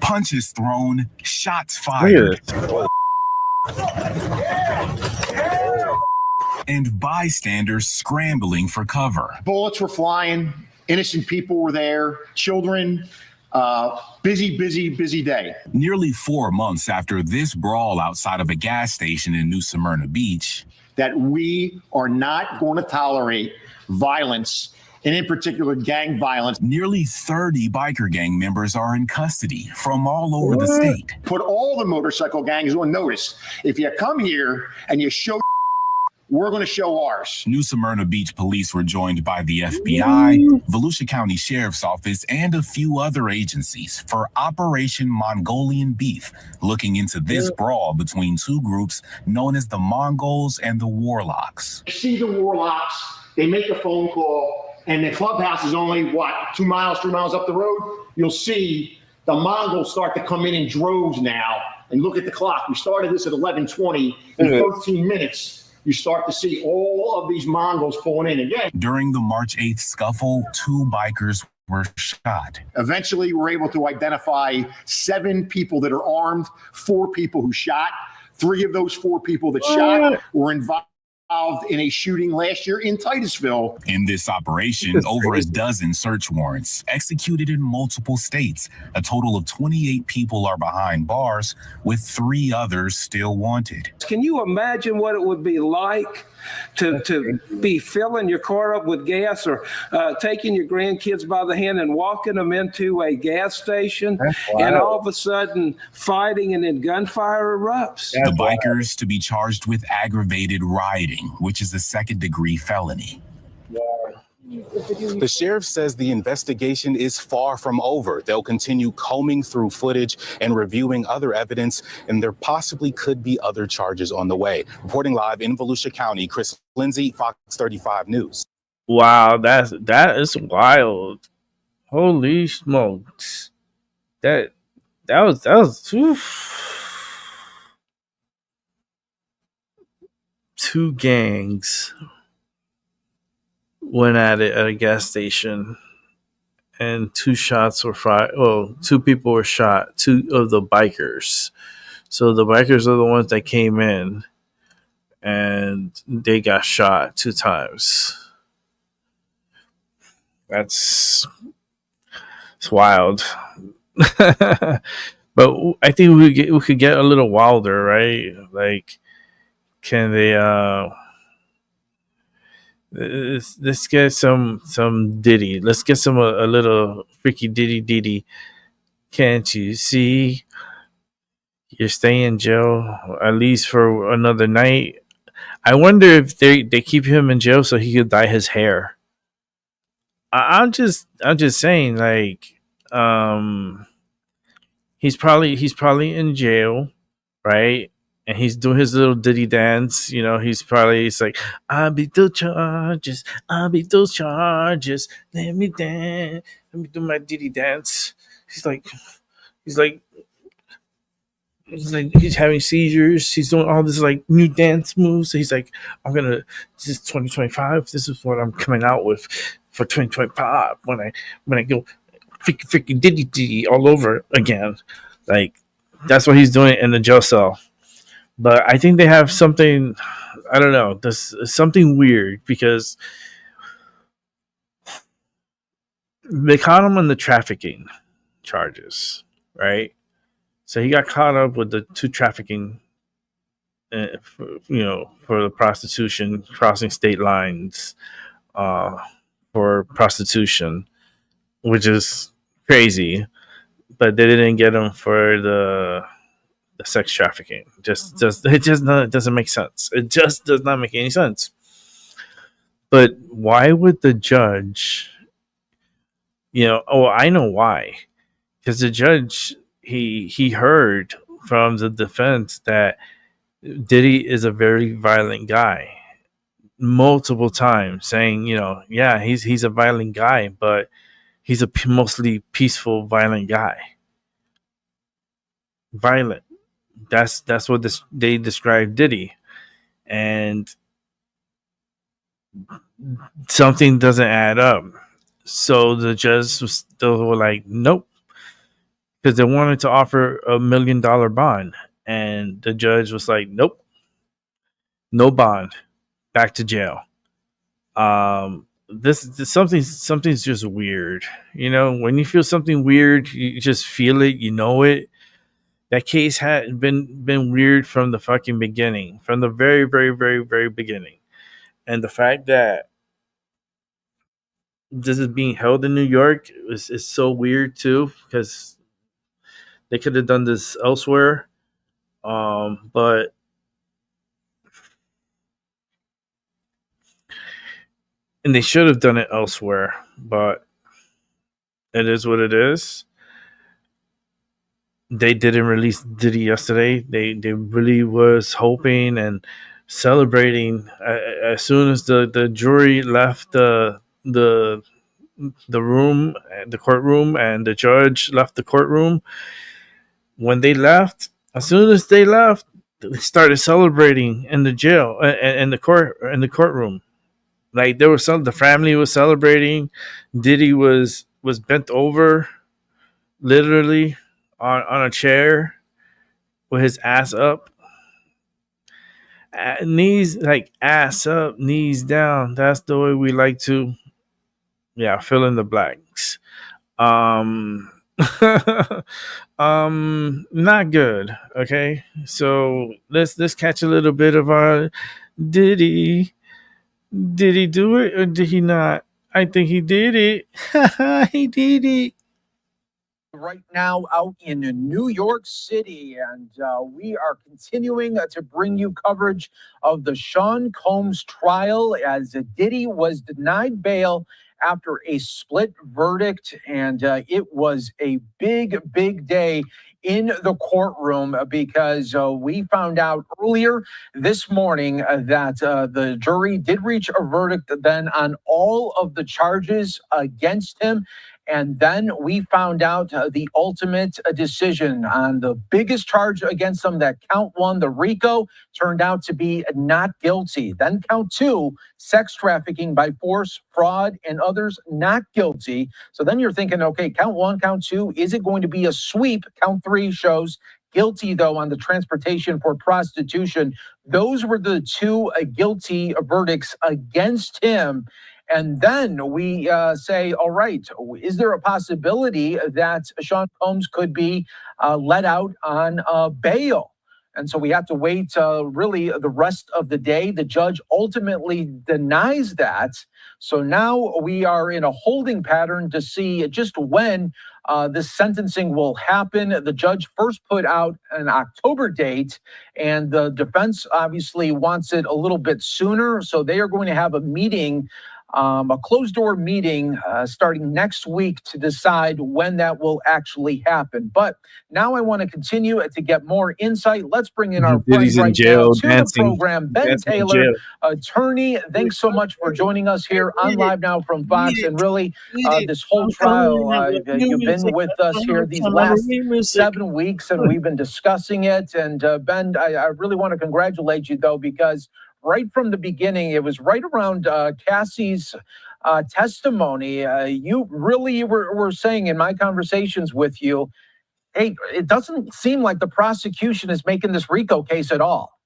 Speaker 22: Punches thrown, shots fired. And bystanders scrambling for cover.
Speaker 23: Bullets were flying. Innocent people were there. Children. Busy day.
Speaker 22: Nearly 4 months after this brawl outside of a gas station in New Smyrna Beach.
Speaker 23: That we are not going to tolerate violence, and in particular gang violence.
Speaker 22: Nearly 30 biker gang members are in custody from all over the state.
Speaker 23: Put all the motorcycle gangs on notice. If you come here and you show, we're going to show ours.
Speaker 22: New Smyrna Beach police were joined by the FBI, Volusia County Sheriff's Office, and a few other agencies for Operation Mongolian Beef, looking into this brawl between two groups known as the Mongols and the Warlocks.
Speaker 23: You see the Warlocks, they make a phone call, and the clubhouse is only, 2 miles, 3 miles up the road? You'll see the Mongols start to come in droves now. And look at the clock. We started this at 11:20. In 13 minutes, you start to see all of these Mongols pulling in again.
Speaker 22: During the March 8th scuffle, 2 bikers were shot.
Speaker 23: Eventually, we're able to identify 7 people that are armed, 4 people who shot. 3 of those 4 people that shot were involved in a shooting last year in Titusville.
Speaker 22: In this operation, over a dozen search warrants executed in multiple states. A total of 28 people are behind bars, with 3 others still wanted.
Speaker 24: Can you imagine what it would be like to be filling your car up with gas or taking your grandkids by the hand and walking them into a gas station and all of a sudden fighting and then gunfire erupts?
Speaker 22: The bikers to be charged with aggravated rioting, which is a second-degree felony. The sheriff says the investigation is far from over. They'll continue combing through footage and reviewing other evidence, and there possibly could be other charges on the way. Reporting live in Volusia County, Chris Lindsay, Fox 35 News.
Speaker 3: Wow, that is wild. Holy smokes. That was oof. 2 gangs went at it at a gas station, and 2 shots were fired. Well, 2 people were shot, 2 of the bikers. So the bikers are the ones that came in, and they got shot 2 times. It's wild. But I think we could get a little wilder, right? Like, can they let's get some ditty. Let's get some a little freaky ditty. Can't you see you're staying in jail at least for another night? I wonder if they keep him in jail so he could dye his hair. I'm just saying, like, he's probably in jail, right? And he's doing his little ditty dance. You know, he's like, I'll beat those charges. Let me dance. Let me do my ditty dance. He's having seizures. He's doing all this like new dance moves. So he's like, this is 2025. This is what I'm coming out with for 2025 when I go freaking ditty all over again. Like, that's what he's doing in the jail cell. But I think they have something, I don't know, this is something weird because they caught him on the trafficking charges, right? So he got caught up with the 2 trafficking, for the prostitution, crossing state lines for prostitution, which is crazy. But they didn't get him for the sex trafficking. It doesn't make sense. It just does not make any sense. But why would the judge, I know why. Because the judge, he heard from the defense that Diddy is a very violent guy multiple times, saying, yeah, he's a violent guy, but he's a mostly peaceful, violent guy. Violent. That's what they described Diddy. And something doesn't add up. So the judge was still like, nope. Because they wanted to offer $1 million bond. And the judge was like, nope. No bond. Back to jail. This something's just weird. When you feel something weird, you just feel it, it. That case had been weird from the fucking beginning, from the very, very, very, very beginning. And the fact that this is being held in New York is so weird too, because they could have done this elsewhere. But and they should have done it elsewhere, but it is what it is. They didn't release Diddy yesterday. They really was hoping and celebrating as soon as the jury left the room, the courtroom, and the judge left the courtroom. When they left, as soon as they left, they started celebrating in the jail, in the courtroom. Like the family was celebrating. Diddy was bent over, literally on a chair with his ass up, knees like ass up, knees down. That's the way we like to, fill in the blanks. Not good. Okay, so let's catch a little bit of our Diddy. Did he do it or did he not? I think he did it. He did it.
Speaker 1: Right now out in New York City, and we are continuing to bring you coverage of the Sean Combs trial as Diddy was denied bail after a split verdict, and it was a big day in the courtroom because we found out earlier this morning that the jury did reach a verdict then on all of the charges against him. And then we found out the ultimate decision on the biggest charge against them, that count 1, the RICO, turned out to be not guilty. Then count 2, sex trafficking by force, fraud, and others, not guilty. So then you're thinking, okay, count 1, count 2, is it going to be a sweep? Count 3 shows guilty, though, on the transportation for prostitution. Those were the 2 guilty verdicts against him. And then we say, all right, is there a possibility that Sean Combs could be let out on bail? And so we have to wait really the rest of the day. The judge ultimately denies that. So now we are in a holding pattern to see just when this sentencing will happen. The judge first put out an October date, and the defense obviously wants it a little bit sooner. So they are going to have a meeting, a closed-door meeting starting next week to decide when that will actually happen. But now I want to continue to get more insight. Let's bring in our friend right now to the program, Ben Taylor, attorney. Thanks so much for joining us here on Live Now from Fox. And really, this whole trial, you've been with us here these last 7 weeks, and we've been discussing it. And Ben, I really want to congratulate you, though, because right from the beginning, it was right around Cassie's testimony. You really were saying in my conversations with you, hey, it doesn't seem like the prosecution is making this RICO case at all.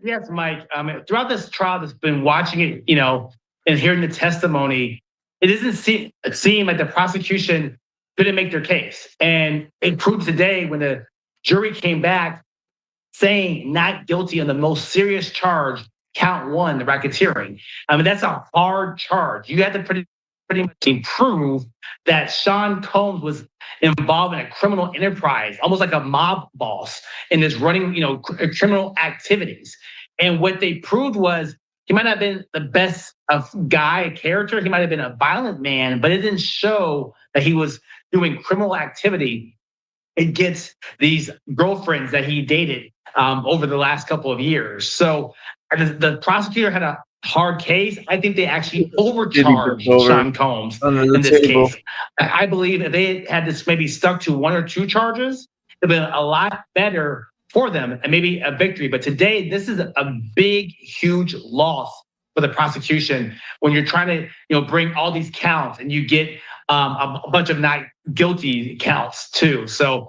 Speaker 2: Yes, Mike. Throughout this trial, that's been watching it, and hearing the testimony, it doesn't seem like the prosecution couldn't make their case. And it proved today when the jury came back saying not guilty on the most serious charge, count 1, the racketeering. That's a hard charge. You have to pretty much prove that Sean Combs was involved in a criminal enterprise, almost like a mob boss in this running, criminal activities. And what they proved was he might not have been the best of guy character. He might have been a violent man, but it didn't show that he was doing criminal activity against these girlfriends that he dated over the last couple of years. So the prosecutor had a hard case. I think they actually overcharged Sean Combs in this case. I believe if they had this maybe stuck to 1 or 2 charges, it'd been a lot better for them and maybe a victory. But today, this is a big, huge loss for the prosecution when you're trying to, bring all these counts and you get a bunch of not guilty counts too. So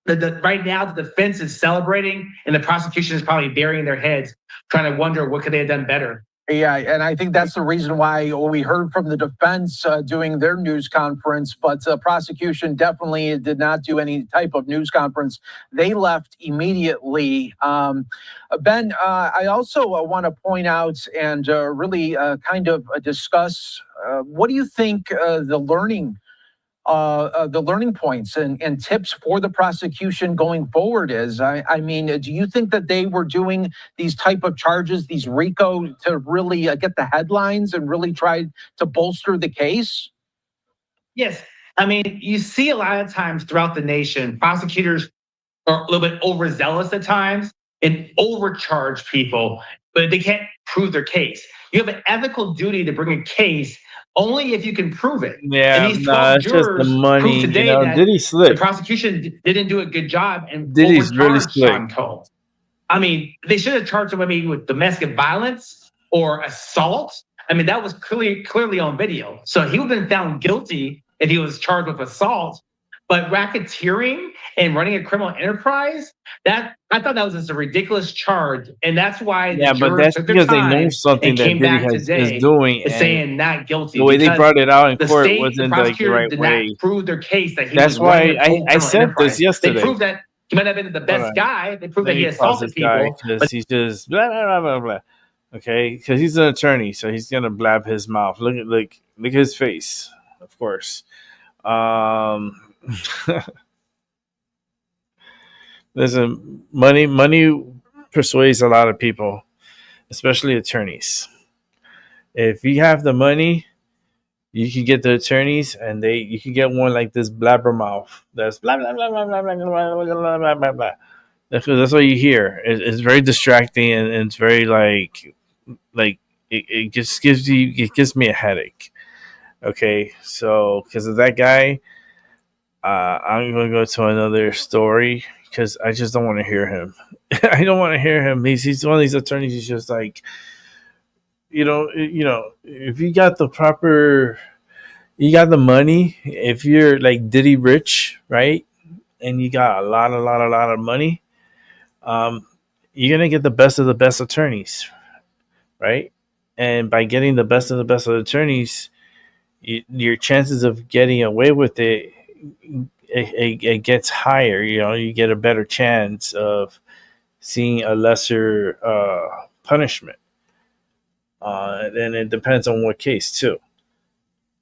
Speaker 2: right now, the defense is celebrating and the prosecution is probably burying their heads, trying to wonder what could they have done better.
Speaker 1: Yeah, and I think that's the reason why we heard from the defense doing their news conference, but the prosecution definitely did not do any type of news conference. They left immediately. Ben, I also want to point out and really kind of discuss what do you think the learning points and tips for the prosecution going forward is? I mean, do you think that they were doing these type of charges, these RICO, to really get the headlines and really try to bolster the case?
Speaker 2: Yes. I mean, you see a lot of times throughout the nation, prosecutors are a little bit overzealous at times and overcharge people, but they can't prove their case. You have an ethical duty to bring a case only if you can prove it.
Speaker 3: Yeah,
Speaker 2: and these
Speaker 3: it's just the money.
Speaker 2: today that
Speaker 3: Diddy slipped.
Speaker 2: the prosecution didn't do a good job and
Speaker 3: Diddy's really
Speaker 2: overcharged Sean
Speaker 3: slick.
Speaker 2: Combs. I mean, they should have charged him maybe with domestic violence or assault. I mean, that was clearly on video. So he would have been found guilty if he was charged with assault. But racketeering and running a criminal enterprise, that I thought that was just a ridiculous charge. And that's why the
Speaker 3: Yeah, but
Speaker 2: jurors
Speaker 3: that's
Speaker 2: took their
Speaker 3: because they
Speaker 2: time
Speaker 3: know something
Speaker 2: and
Speaker 3: that
Speaker 2: came
Speaker 3: Diddy
Speaker 2: back today
Speaker 3: is doing.
Speaker 2: and
Speaker 3: And
Speaker 2: saying not guilty.
Speaker 3: the way they
Speaker 2: because
Speaker 3: brought it out in
Speaker 2: the
Speaker 3: court
Speaker 2: state, the
Speaker 3: wasn't like the
Speaker 2: prosecutor
Speaker 3: right
Speaker 2: did
Speaker 3: way.
Speaker 2: not prove their case that he
Speaker 3: That's
Speaker 2: was running
Speaker 3: why
Speaker 2: a full
Speaker 3: I
Speaker 2: criminal
Speaker 3: said this
Speaker 2: enterprise.
Speaker 3: yesterday.
Speaker 2: They proved that he might have been the best
Speaker 3: Hold on.
Speaker 2: guy. They proved
Speaker 3: Let
Speaker 2: that he
Speaker 3: me pause
Speaker 2: assaulted
Speaker 3: this guy
Speaker 2: people.
Speaker 3: because he's just blah blah blah blah blah. Okay, because he's an attorney, so he's gonna blab his mouth. Look at his face, of course. Listen, money persuades a lot of people, especially attorneys. If you have the money, you can get the attorneys, and you can get one like this blabbermouth. That's blah blah blah blah blah blah blah blah blah blah blah. That's what you hear. It's very distracting, and it's very like it just gives me a headache. Okay, so because of that guy, I'm gonna go to another story because I just don't want to hear him. I don't want to hear him. He's one of these attorneys. He's just like, if you got the money, if you're like Diddy rich, right, and you got a lot of money, you're gonna get the best of the best attorneys, right? And by getting the best of the best of the attorneys, your chances of getting away with it gets higher. You get a better chance of seeing a lesser punishment. And it depends on what case too.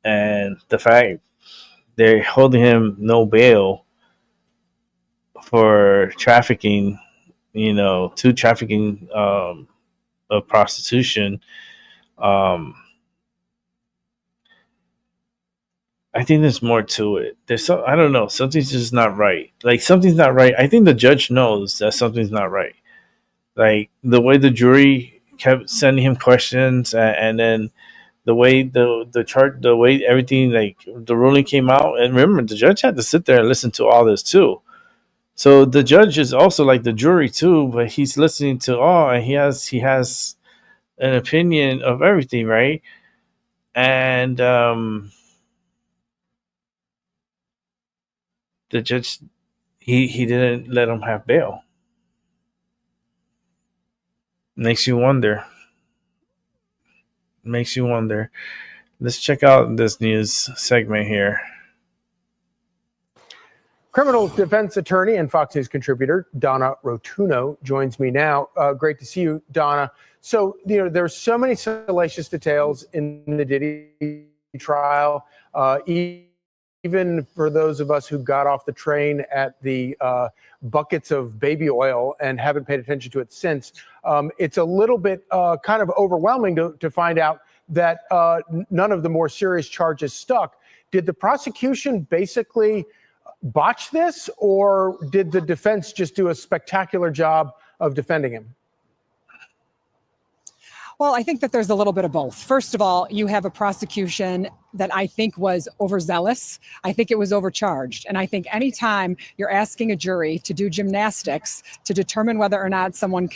Speaker 3: And the fact they're holding him no bail for trafficking, to trafficking of prostitution. I think there's more to it. I don't know. Something's just not right. Like, something's not right. I think the judge knows that something's not right. Like, the way the jury kept sending him questions, and then the way the way everything, like, the ruling came out. And remember, the judge had to sit there and listen to all this too. So the judge is also like the jury too, but he's listening to all, and he has an opinion of everything, right? And the judge, he didn't let him have bail. Makes you wonder. Let's check out this news segment here.
Speaker 6: Criminal defense attorney and Fox News contributor Donna Rotuno joins me now. Great to see you, Donna. So, there's so many salacious details in the Diddy trial. even for those of us who got off the train at the buckets of baby oil and haven't paid attention to it since, it's a little bit kind of overwhelming to find out that none of the more serious charges stuck. Did the prosecution basically botch this, or did the defense just do a spectacular job of defending him?
Speaker 7: Well, I think that there's a little bit of both. First of all, you have a prosecution that I think was overzealous. I think it was overcharged. And I think anytime you're asking a jury to do gymnastics to determine whether or not someone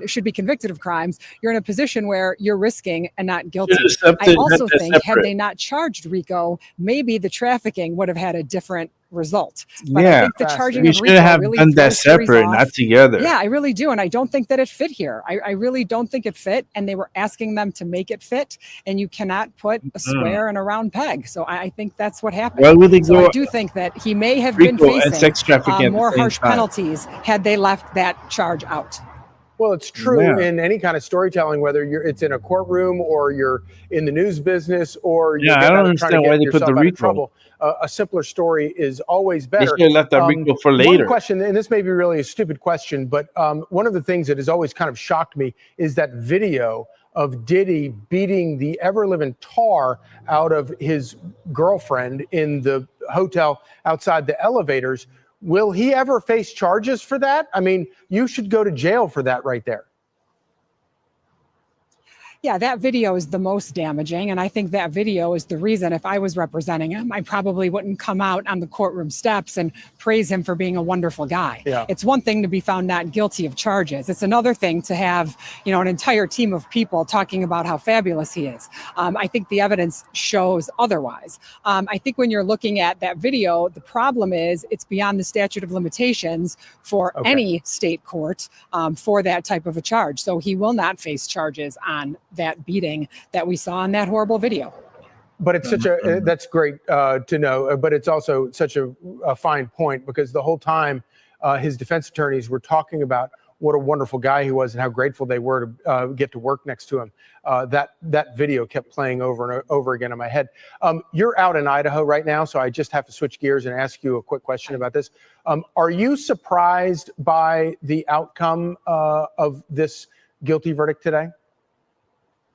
Speaker 7: should be convicted of crimes, you're in a position where you're risking and not guilty. I also think had they not charged Rico, maybe the trafficking would have had a different result. But I think the charging of Rico
Speaker 3: have
Speaker 7: really
Speaker 3: done that
Speaker 7: throws juries
Speaker 3: separate,
Speaker 7: off.
Speaker 3: not together.
Speaker 7: Yeah, I really do. And I don't think that it fit here. I really don't think it fit. And they were asking them to make it fit. And you cannot put a square in a round peg. So I think that's what happened.
Speaker 3: Why would they
Speaker 7: So
Speaker 3: go
Speaker 7: I do think that he may have been
Speaker 3: Rico and
Speaker 7: facing
Speaker 3: sex trafficking at the
Speaker 7: more
Speaker 3: same
Speaker 7: harsh
Speaker 3: time?
Speaker 7: penalties had they left that charge out.
Speaker 6: Well, it's true
Speaker 3: Yeah.
Speaker 6: in any kind of storytelling, whether it's in a courtroom or you're in the news business or you're
Speaker 3: Yeah, I don't
Speaker 6: trying to
Speaker 3: understand
Speaker 6: get
Speaker 3: why they put
Speaker 6: yourself
Speaker 3: the
Speaker 6: out of
Speaker 3: Rico.
Speaker 6: trouble. A simpler story is always
Speaker 3: They
Speaker 6: better.
Speaker 3: should have left that Rico for later.
Speaker 6: One question, and this may be really a stupid question, but one of the things that has always kind of shocked me is that video of Diddy beating the ever-living tar out of his girlfriend in the hotel outside the elevators. Will he ever face charges for that? I mean, you should go to jail for that right there.
Speaker 7: Yeah, that video is the most damaging. And I think that video is the reason if I was representing him, I probably wouldn't come out on the courtroom steps and praise him for being a wonderful guy.
Speaker 6: Yeah.
Speaker 7: It's one thing to be found not guilty of charges. It's another thing to have, an entire team of people talking about how fabulous he is. I think the evidence shows otherwise. I think when you're looking at that video, the problem is it's beyond the statute of limitations for any state court for that type of a charge. So he will not face charges on that beating that we saw in that horrible video.
Speaker 6: But it's that's great to know, but it's also such a fine point because the whole time his defense attorneys were talking about what a wonderful guy he was and how grateful they were to get to work next to him. That video kept playing over and over again in my head. You're out in Idaho right now, so I just have to switch gears and ask you a quick question about this. Are you surprised by the outcome of this guilty verdict today?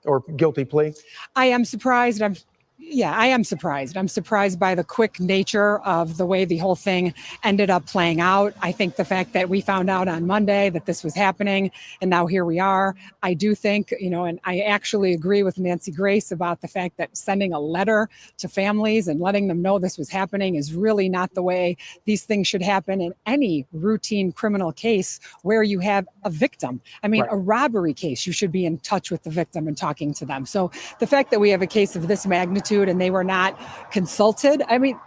Speaker 6: Or guilty plea?
Speaker 7: I am surprised. I am surprised. I'm surprised by the quick nature of the way the whole thing ended up playing out. I think the fact that we found out on Monday that this was happening and now here we are, I do think, and I actually agree with Nancy Grace about the fact that sending a letter to families and letting them know this was happening is really not the way these things should happen in any routine criminal case where you have a victim. I mean, a robbery case, you should be in touch with the victim and talking to them. So the fact that we have a case of this magnitude and they were not consulted. I mean,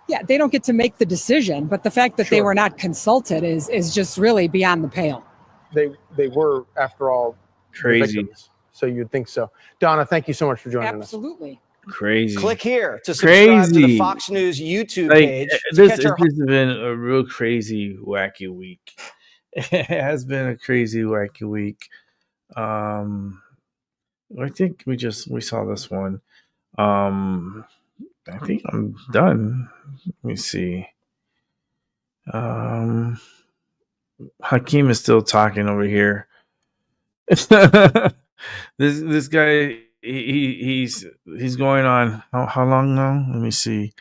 Speaker 7: yeah, they don't get to make the decision, but the fact that they were not consulted is just really beyond the pale.
Speaker 6: They were, after all,
Speaker 3: crazy.
Speaker 6: victims, so you'd think so. Donna, thank you so much for joining us.
Speaker 7: Absolutely.
Speaker 3: Crazy.
Speaker 8: Click here to subscribe to the Fox News YouTube page.
Speaker 3: This has been a real crazy, wacky week. It has been a crazy, wacky week. I think we saw this one. I think I'm done. Let me see. Hakeem is still talking over here. This guy, he's going on how long now? Let me see.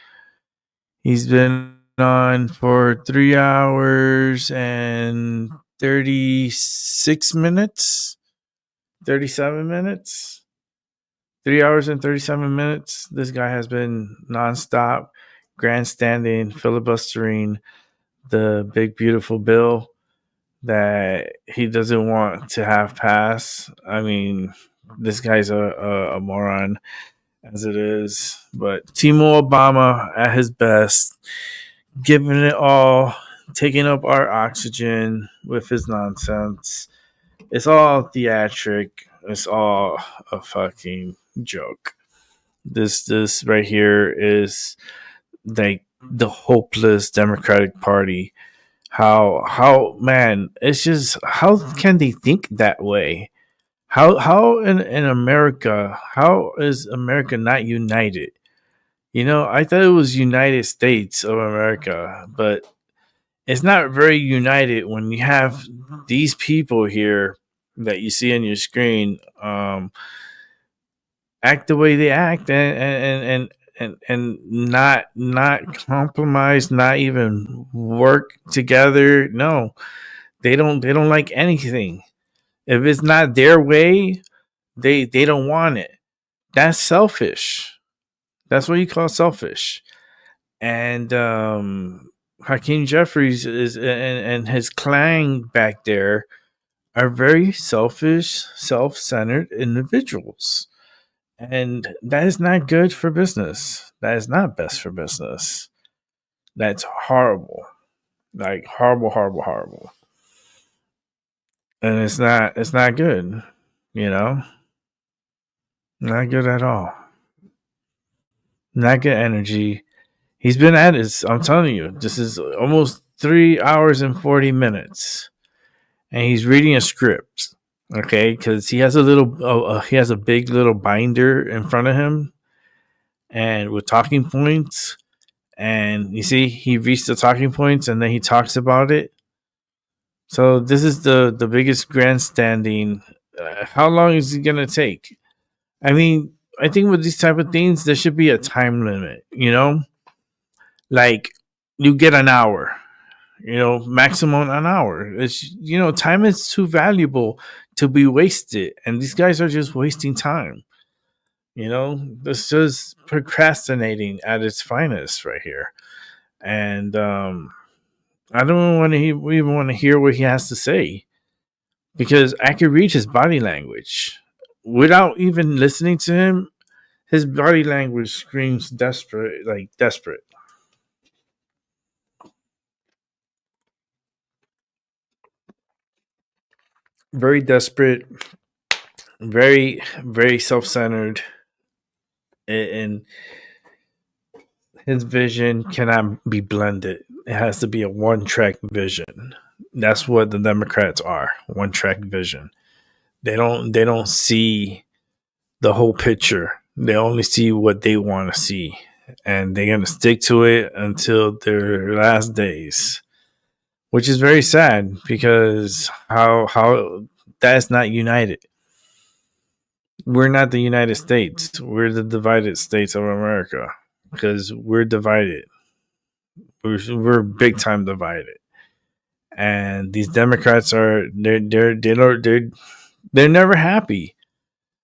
Speaker 3: He's been on for 3 hours and 36 minutes, 37 minutes. 3 hours and 37 minutes. This guy has been nonstop grandstanding, filibustering the big, beautiful bill that he doesn't want to have pass. I mean, this guy's a moron as it is. But Timo Obama at his best, giving it all, taking up our oxygen with his nonsense. It's all theatric. It's all a fucking joke. This right here is like the hopeless Democratic Party. How man, it's just how can they think that way? How in America, how is America not united? I thought it was United States of America, but it's not very united when you have these people here that you see on your screen act the way they act and not compromise, not even work together. No, they don't like anything. If it's not their way, they don't want it. That's selfish. That's what you call selfish. And Hakeem Jeffries and his clan back there are very selfish, self-centered individuals. And that is not good for business. That is not best for business. That's horrible. Like horrible, horrible, horrible. And it's not good, Not good at all. Not good energy. He's been at it. I'm telling you, this is almost 3 hours and 40 minutes. And he's reading a script. Okay, because he has a big little binder in front of him, and with talking points. And you see, he reads the talking points, and then he talks about it. So this is the biggest grandstanding. How long is it gonna take? I mean, I think with these type of things, there should be a time limit. Like you get an hour. Maximum an hour. It's time is too valuable to be wasted, and these guys are just wasting time. This is procrastinating at its finest right here. And I don't even want to hear what he has to say, because I could read his body language without even listening to him. His body language screams desperate, like desperate. Very desperate, very, very self-centered, and his vision cannot be blended. It has to be a one-track vision. That's what the Democrats are, one-track vision. They don't see the whole picture. They only see what they want to see, and they're going to stick to it until their last days. Which is very sad, because how that's not united. We're not the United States. We're the divided states of America, because we're divided. We're big time divided, and these Democrats are they're never happy.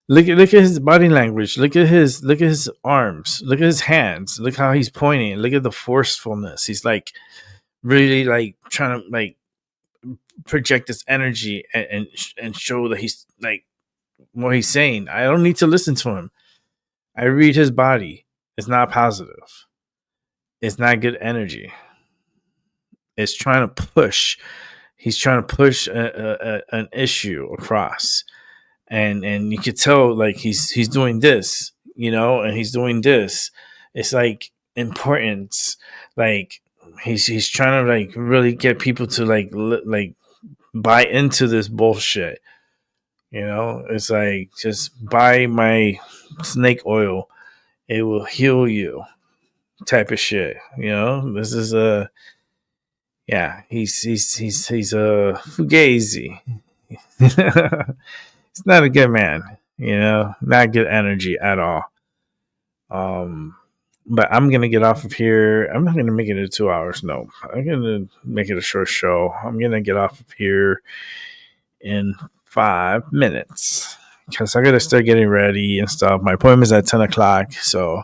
Speaker 3: Look at his body language. Look at his arms. Look at his hands. Look how he's pointing. Look at the forcefulness. He's like really like trying to like project this energy and show that he's like what he's saying. I don't need to listen to him. I read his body. It's not positive. It's not good energy. It's trying to push. He's trying to push an issue across, and you could tell like he's doing this, and he's doing this. It's like importance, like. He's trying to like really get people to like buy into this bullshit. It's like, just buy my snake oil, it will heal you, type of shit. This is he's a fugazi. He's not a good man. Not good energy at all. But I'm going to get off of here. I'm not going to make it 2 hours. No, I'm going to make it a short show. I'm going to get off of here in 5 minutes, because I got to start getting ready and stuff. My appointment's at 10 o'clock. So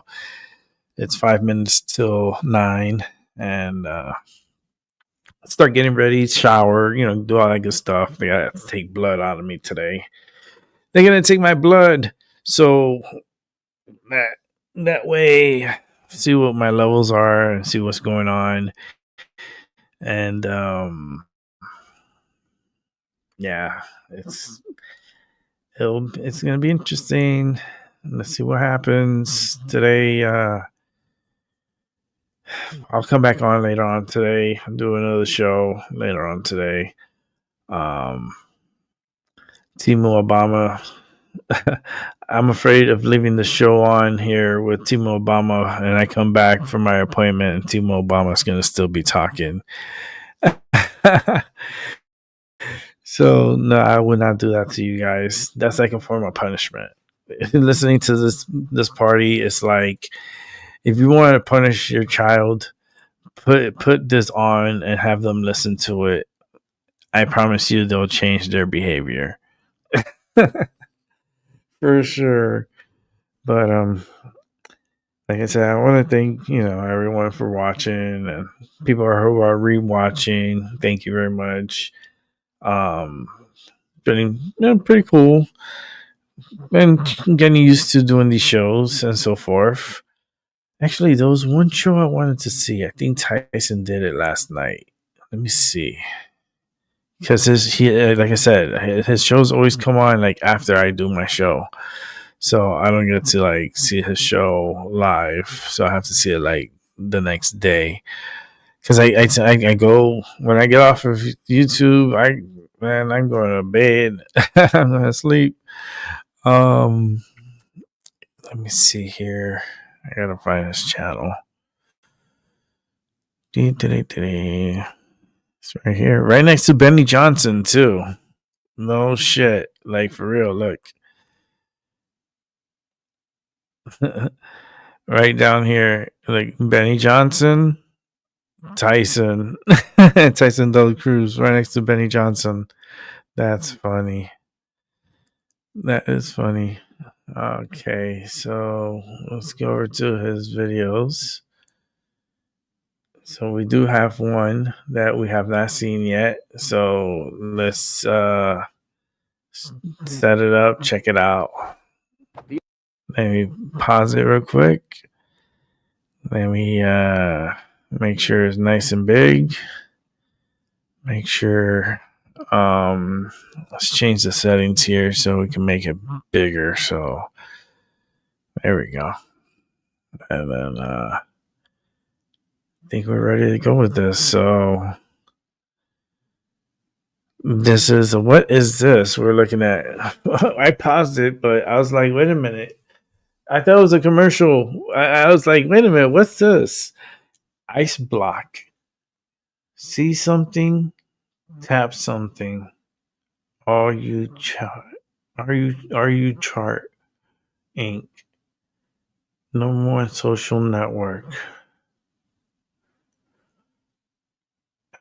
Speaker 3: it's 5 minutes till 9. And start getting ready, shower, do all that good stuff. They got to take blood out of me today. They're going to take my blood. So that way, see what my levels are and see what's going on. And it's gonna be interesting. Let's see what happens today. I'll come back on later on today and do another show later on today. Timu Obama. I'm afraid of leaving the show on here with Timo Obama, and I come back from my appointment, and Timo Obama's going to still be talking. So no, I would not do that to you guys. That's like a form of punishment. Listening to this party is like, if you want to punish your child, put this on and have them listen to it. I promise you, they'll change their behavior. For sure. But like I said, I want to thank everyone for watching, and people who are rewatching. Thank you very much. Been pretty cool. Been getting used to doing these shows and so forth. Actually, there was one show I wanted to see. I think Tyson did it last night. Let me see. Because like I said, his shows always come on like after I do my show. So I don't get to like see his show live. So I have to see it like the next day. Because I go, when I get off of YouTube, I'm going to bed. I'm going to sleep. Let me see here. I got to find his channel. It's right here. Right next to Benny Johnson, too. No shit. Like, for real, look. Right down here, like Benny Johnson, Tyson, Tyson Dela Cruz, right next to Benny Johnson. That's funny. That is funny. Okay, so let's go over to his videos. So we do have one that we have not seen yet. So let's set it up, check it out. Let me pause it real quick. Let me make sure it's nice and big. Make sure let's change the settings here so we can make it bigger. So there we go. And then I think we're ready to go with this. So this is what is this we're looking at? I paused it, but I was like, wait a minute. I thought it was a commercial. I was like, wait a minute, what's this? Ice block. See something? Tap something. Are you chart Inc. No more social network.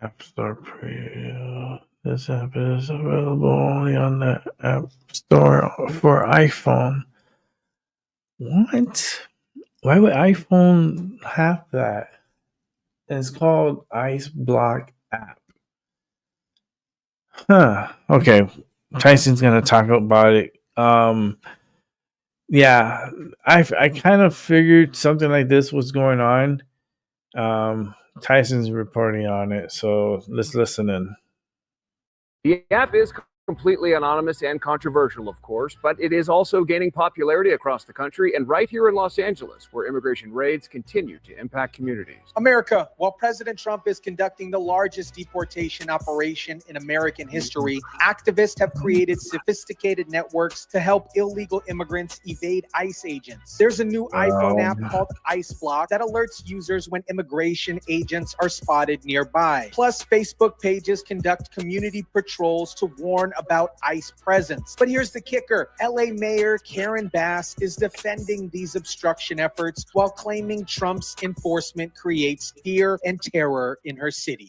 Speaker 3: App Store preview. This app is available only on the App Store for iPhone. What? Why would iPhone have that? It's called Ice Block app. Huh. Okay. Tyson's gonna talk about it. Yeah, I kind of figured something like this was going on. Tyson's reporting on it, so let's listen in.
Speaker 4: The app is completely anonymous and controversial, of course, but it is also gaining popularity across the country and right here in Los Angeles, where immigration raids continue to impact communities.
Speaker 9: America, while President Trump is conducting the largest deportation operation in American history, activists have created sophisticated networks to help illegal immigrants evade ICE agents. There's a new iPhone app called Ice Block that alerts users when immigration agents are spotted nearby. Plus, Facebook pages conduct community patrols to warn about ICE presence. But here's the kicker. LA Mayor Karen Bass is defending these obstruction efforts while claiming Trump's enforcement creates fear and terror in her city.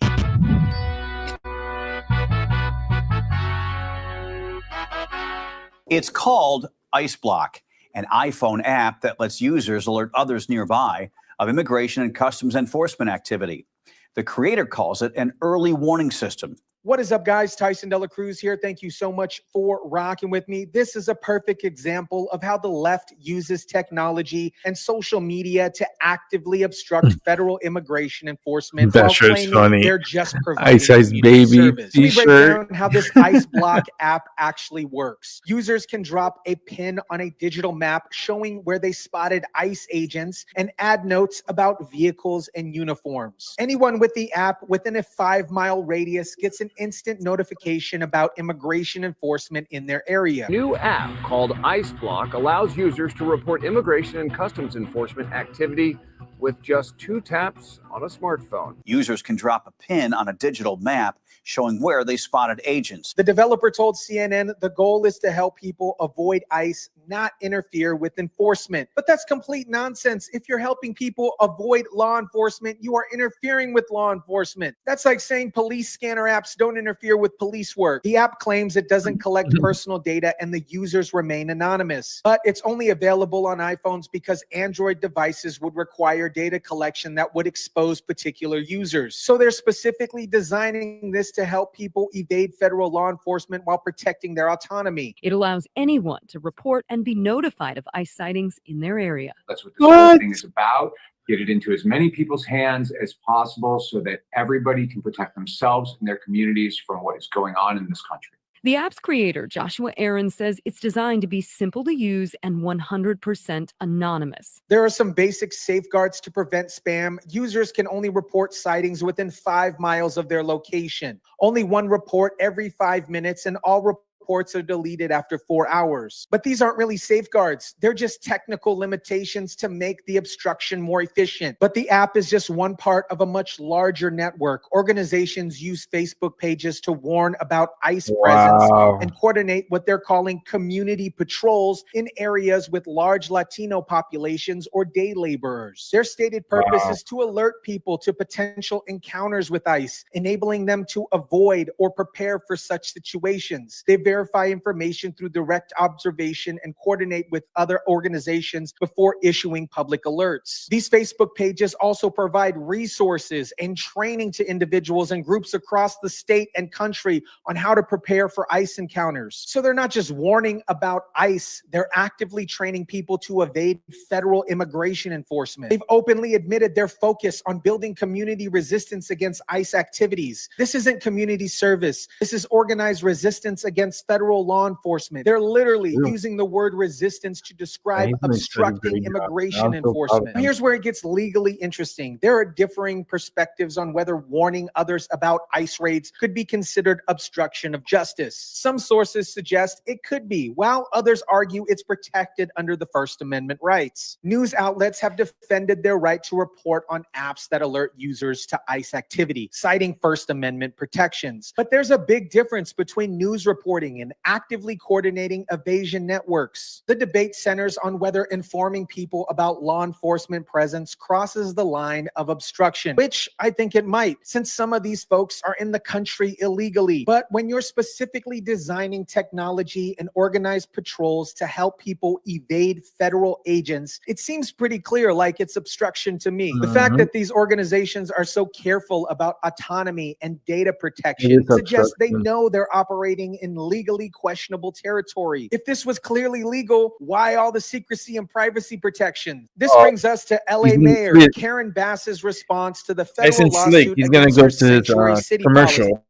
Speaker 10: It's called Ice Block, an iPhone app that lets users alert others nearby of immigration and customs enforcement activity. The creator calls it an early warning system.
Speaker 9: What is up, guys? Tyson Dela Cruz here. Thank you so much for rocking with me. This is a perfect example of how the left uses technology and social media to actively obstruct federal immigration enforcement
Speaker 3: That
Speaker 9: while
Speaker 3: shirt's
Speaker 9: claiming
Speaker 3: funny.
Speaker 9: they're just providing
Speaker 3: Ice Ice
Speaker 9: community
Speaker 3: Baby
Speaker 9: service. Let me break
Speaker 3: t-shirt.
Speaker 9: down how this Ice Block app actually works. Users can drop a pin on a digital map showing where they spotted ICE agents and add notes about vehicles and uniforms. Anyone with the app within a 5-mile radius gets an instant notification about immigration enforcement in their area.
Speaker 4: New app called ICE Block allows users to report immigration and customs enforcement activity with just 2 taps on a smartphone.
Speaker 10: Users can drop a pin on a digital map showing where they spotted agents.
Speaker 9: The developer told CNN the goal is to help people avoid ICE, not interfere with enforcement. But that's complete nonsense. If you're helping people avoid law enforcement, you are interfering with law enforcement. That's like saying police scanner apps don't interfere with police work. The app claims it doesn't collect personal data and the users remain anonymous. But it's only available on iPhones because Android devices would require data collection that would expose particular users. So they're specifically designing this to help people evade federal law enforcement while protecting their autonomy.
Speaker 5: It allows anyone to report and be notified of ICE sightings in their area.
Speaker 11: That's what this whole thing is about. Get it into as many people's hands as possible so that everybody can protect themselves and their communities from what is going on in this country.
Speaker 5: The app's creator, Joshua Aaron, says it's designed to be simple to use and 100% anonymous.
Speaker 9: There are some basic safeguards to prevent spam. Users can only report sightings within 5 miles of their location. Only one report every 5 minutes, and all reports are deleted after 4 hours. But these aren't really safeguards. They're just technical limitations to make the obstruction more efficient. But the app is just one part of a much larger network. Organizations use Facebook pages to warn about ICE presence and coordinate what they're calling community patrols in areas with large Latino populations or day laborers. Their stated purpose is to alert people to potential encounters with ICE, enabling them to avoid or prepare for such situations. They verify information through direct observation and coordinate with other organizations before issuing public alerts. These Facebook pages also provide resources and training to individuals and groups across the state and country on how to prepare for ICE encounters. So they're not just warning about ICE, they're actively training people to evade federal immigration enforcement. They've openly admitted their focus on building community resistance against ICE activities. This isn't community service. This is organized resistance against federal law enforcement. They're literally using the word resistance to describe obstructing immigration enforcement. Here's where it gets legally interesting. There are differing perspectives on whether warning others about ICE raids could be considered obstruction of justice. Some sources suggest it could be, while others argue it's protected under the First Amendment rights. News outlets have defended their right to report on apps that alert users to ICE activity, citing First Amendment protections. But there's a big difference between news reporting and actively coordinating evasion networks. The debate centers on whether informing people about law enforcement presence crosses the line of obstruction, which I think it might, since some of these folks are in the country illegally. But when you're specifically designing technology and organized patrols to help people evade federal agents, it seems pretty clear like it's obstruction to me. The fact that these organizations are so careful about autonomy and data protection suggests they know they're operating in legally questionable territory. If this was clearly legal, why all the secrecy and privacy protection? This brings us to LA Mayor Karen Bass's response to the federal lawsuit.
Speaker 3: He's going to go to his commercial.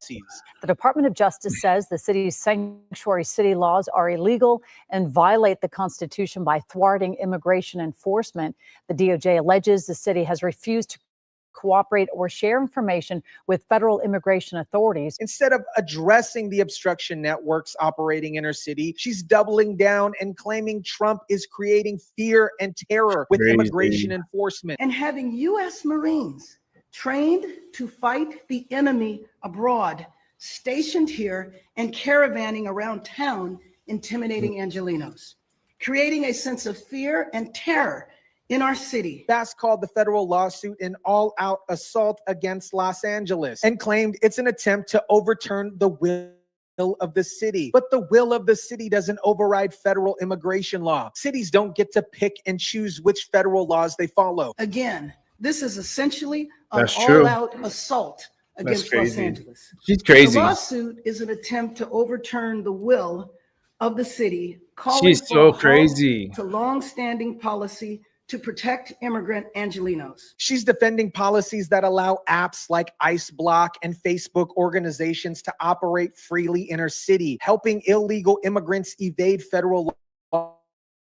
Speaker 14: The Department of Justice says the city's sanctuary city laws are illegal and violate the Constitution by thwarting immigration enforcement. The DOJ alleges the city has refused to cooperate or share information with federal immigration authorities.
Speaker 9: Instead of addressing the obstruction networks operating in her city, she's doubling down and claiming Trump is creating fear and terror with immigration enforcement.
Speaker 15: And having U.S. Marines trained to fight the enemy abroad, stationed here and caravanning around town, intimidating Angelenos, creating a sense of fear and terror in our city.
Speaker 9: Bass called the federal lawsuit an all-out assault against Los Angeles and claimed it's an attempt to overturn the will of the city. But the will of the city doesn't override federal immigration law. Cities don't get to pick and choose which federal laws they follow.
Speaker 15: Again, this is essentially an
Speaker 3: true.
Speaker 15: all-out assault against Los Angeles.
Speaker 3: She's crazy.
Speaker 15: The lawsuit is an attempt to overturn the will of the city, calling
Speaker 3: She's
Speaker 15: for
Speaker 3: so
Speaker 15: a halt
Speaker 3: crazy.
Speaker 15: to long-standing policy to protect immigrant Angelenos.
Speaker 9: She's defending policies that allow apps like ICE Block and Facebook organizations to operate freely in her city, helping illegal immigrants evade federal law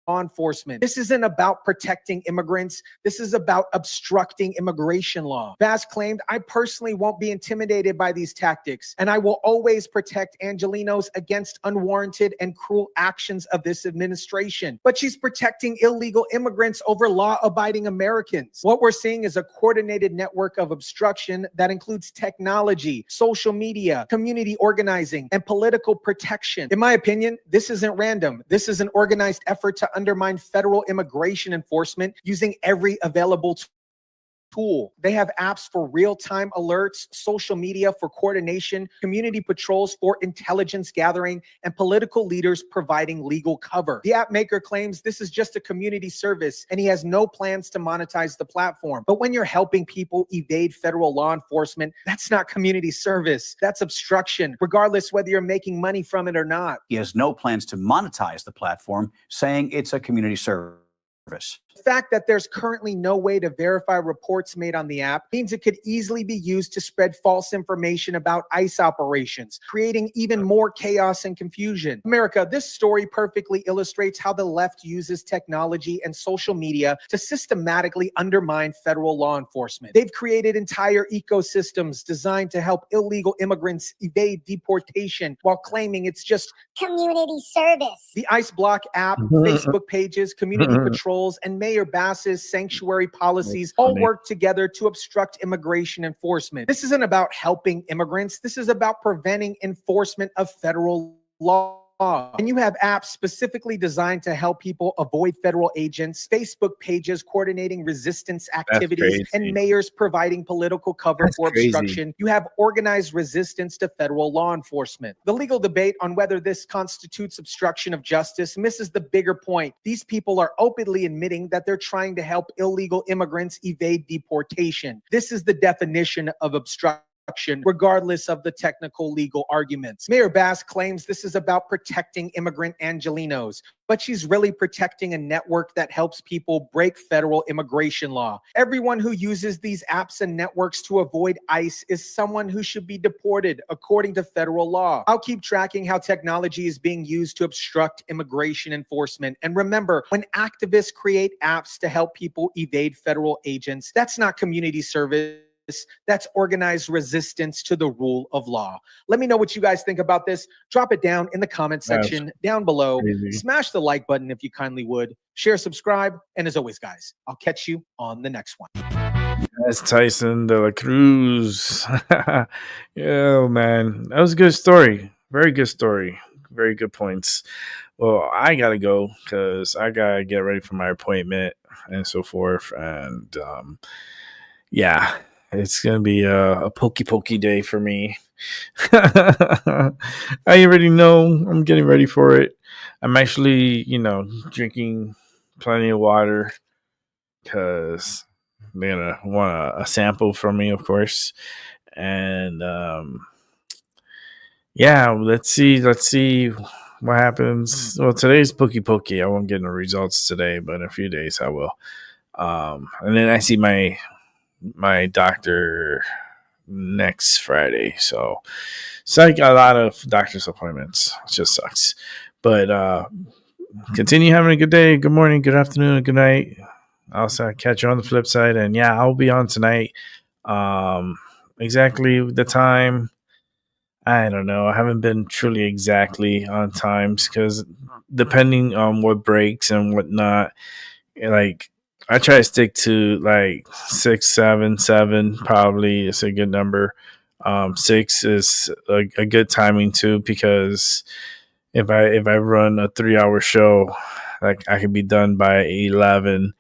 Speaker 9: enforcement. This isn't about protecting immigrants. This is about obstructing immigration law. Bass claimed, I personally won't be intimidated by these tactics, and I will always protect Angelenos against unwarranted and cruel actions of this administration. But she's protecting illegal immigrants over law-abiding Americans. What we're seeing is a coordinated network of obstruction that includes technology, social media, community organizing, and political protection. In my opinion, this isn't random. This is an organized effort to undermine federal immigration enforcement using every available tool. They have apps for real-time alerts, social media for coordination, community patrols for intelligence gathering, and political leaders providing legal cover. The app maker claims this is just a community service, and he has no plans to monetize the platform. But when you're helping people evade federal law enforcement, that's not community service. That's obstruction, regardless whether you're making money from it or not.
Speaker 10: He has no plans to monetize the platform, saying it's a community service.
Speaker 9: The fact that there's currently no way to verify reports made on the app means it could easily be used to spread false information about ICE operations, creating even more chaos and confusion. America, this story perfectly illustrates how the left uses technology and social media to systematically undermine federal law enforcement. They've created entire ecosystems designed to help illegal immigrants evade deportation while claiming it's just community service. The ICE Block app, Facebook pages, community patrols, and Mayor Bass's sanctuary policies all work together to obstruct immigration enforcement. This isn't about helping immigrants. This is about preventing enforcement of federal law. And you have apps specifically designed to help people avoid federal agents, Facebook pages coordinating resistance activities, and mayors providing political cover for obstruction. You have organized resistance to federal law enforcement. The legal debate on whether this constitutes obstruction of justice misses the bigger point. These people are openly admitting that they're trying to help illegal immigrants evade deportation. This is the definition of obstruction, regardless of the technical legal arguments. Mayor Bass claims this is about protecting immigrant Angelenos, but she's really protecting a network that helps people break federal immigration law. Everyone who uses these apps and networks to avoid ICE is someone who should be deported according to federal law. I'll keep tracking how technology is being used to obstruct immigration enforcement. And remember, when activists create apps to help people evade federal agents, that's not community service. That's organized resistance to the rule of law. Let me know what you guys think about this. Drop it down in the comment section down below. Smash the like button if you kindly would. Share, subscribe, and as always, guys, I'll catch you on the next one.
Speaker 3: That's Tyson de la Cruz. Yeah, man. That was a good story. Very good story. Very good points. Well, I got to go because I got to get ready for my appointment and so forth. And yeah. It's going to be a pokey day for me. I already know I'm getting ready for it. I'm actually, drinking plenty of water because they're going to want a sample from me, of course. And yeah, let's see what happens. Well, today's pokey. I won't get no results today, but in a few days I will. And then I see my doctor next Friday. So I got a lot of doctor's appointments. It just sucks. But continue having a good day, good morning, good afternoon, good night. I'll catch you on the flip side. And yeah, I'll be on tonight. Exactly the time, I don't know. I haven't been truly exactly on times because depending on what breaks and whatnot, like I try to stick to like 6, 7, 7. Probably is a good number. 6 is a good timing too, because if I run a 3-hour show, like I could be done by 11.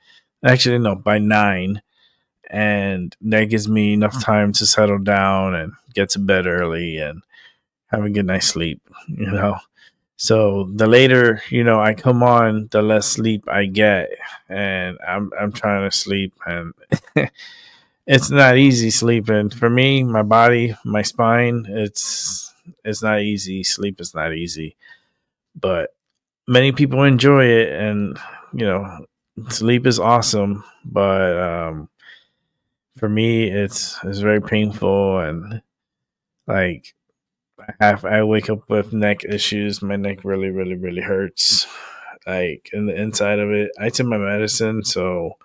Speaker 3: Actually, no, by 9, and that gives me enough time to settle down and get to bed early and have a good night's sleep. So the later, I come on, the less sleep I get, and I'm trying to sleep, and it's not easy sleeping for me. My body, my spine, it's not easy. Sleep is not easy, but many people enjoy it, and sleep is awesome. But for me, it's very painful, and like. I wake up with neck issues. My neck really, really, really hurts. like in the inside of it. I took my medicine, so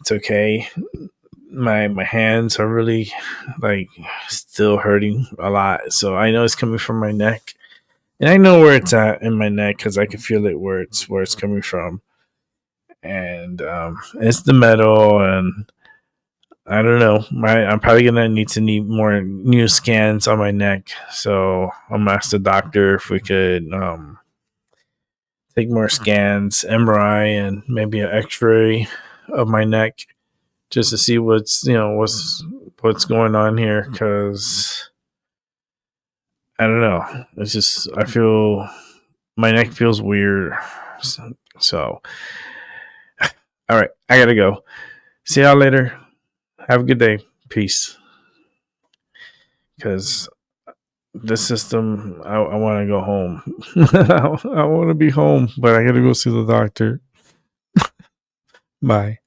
Speaker 3: it's okay. My hands are really like still hurting a lot, so I know it's coming from my neck, and I know where it's at in my neck because I can feel it where it's coming from, and it's the metal, and I don't know. I'm probably gonna need more new scans on my neck. So I'm gonna ask the doctor if we could take more scans, MRI, and maybe an X-ray of my neck, just to see what's going on here. Because I don't know. It's just I feel my neck feels weird. So all right, I gotta go. See y'all later. Have a good day. Peace. Because this system, I want to go home. I want to be home, but I got to go see the doctor. Bye.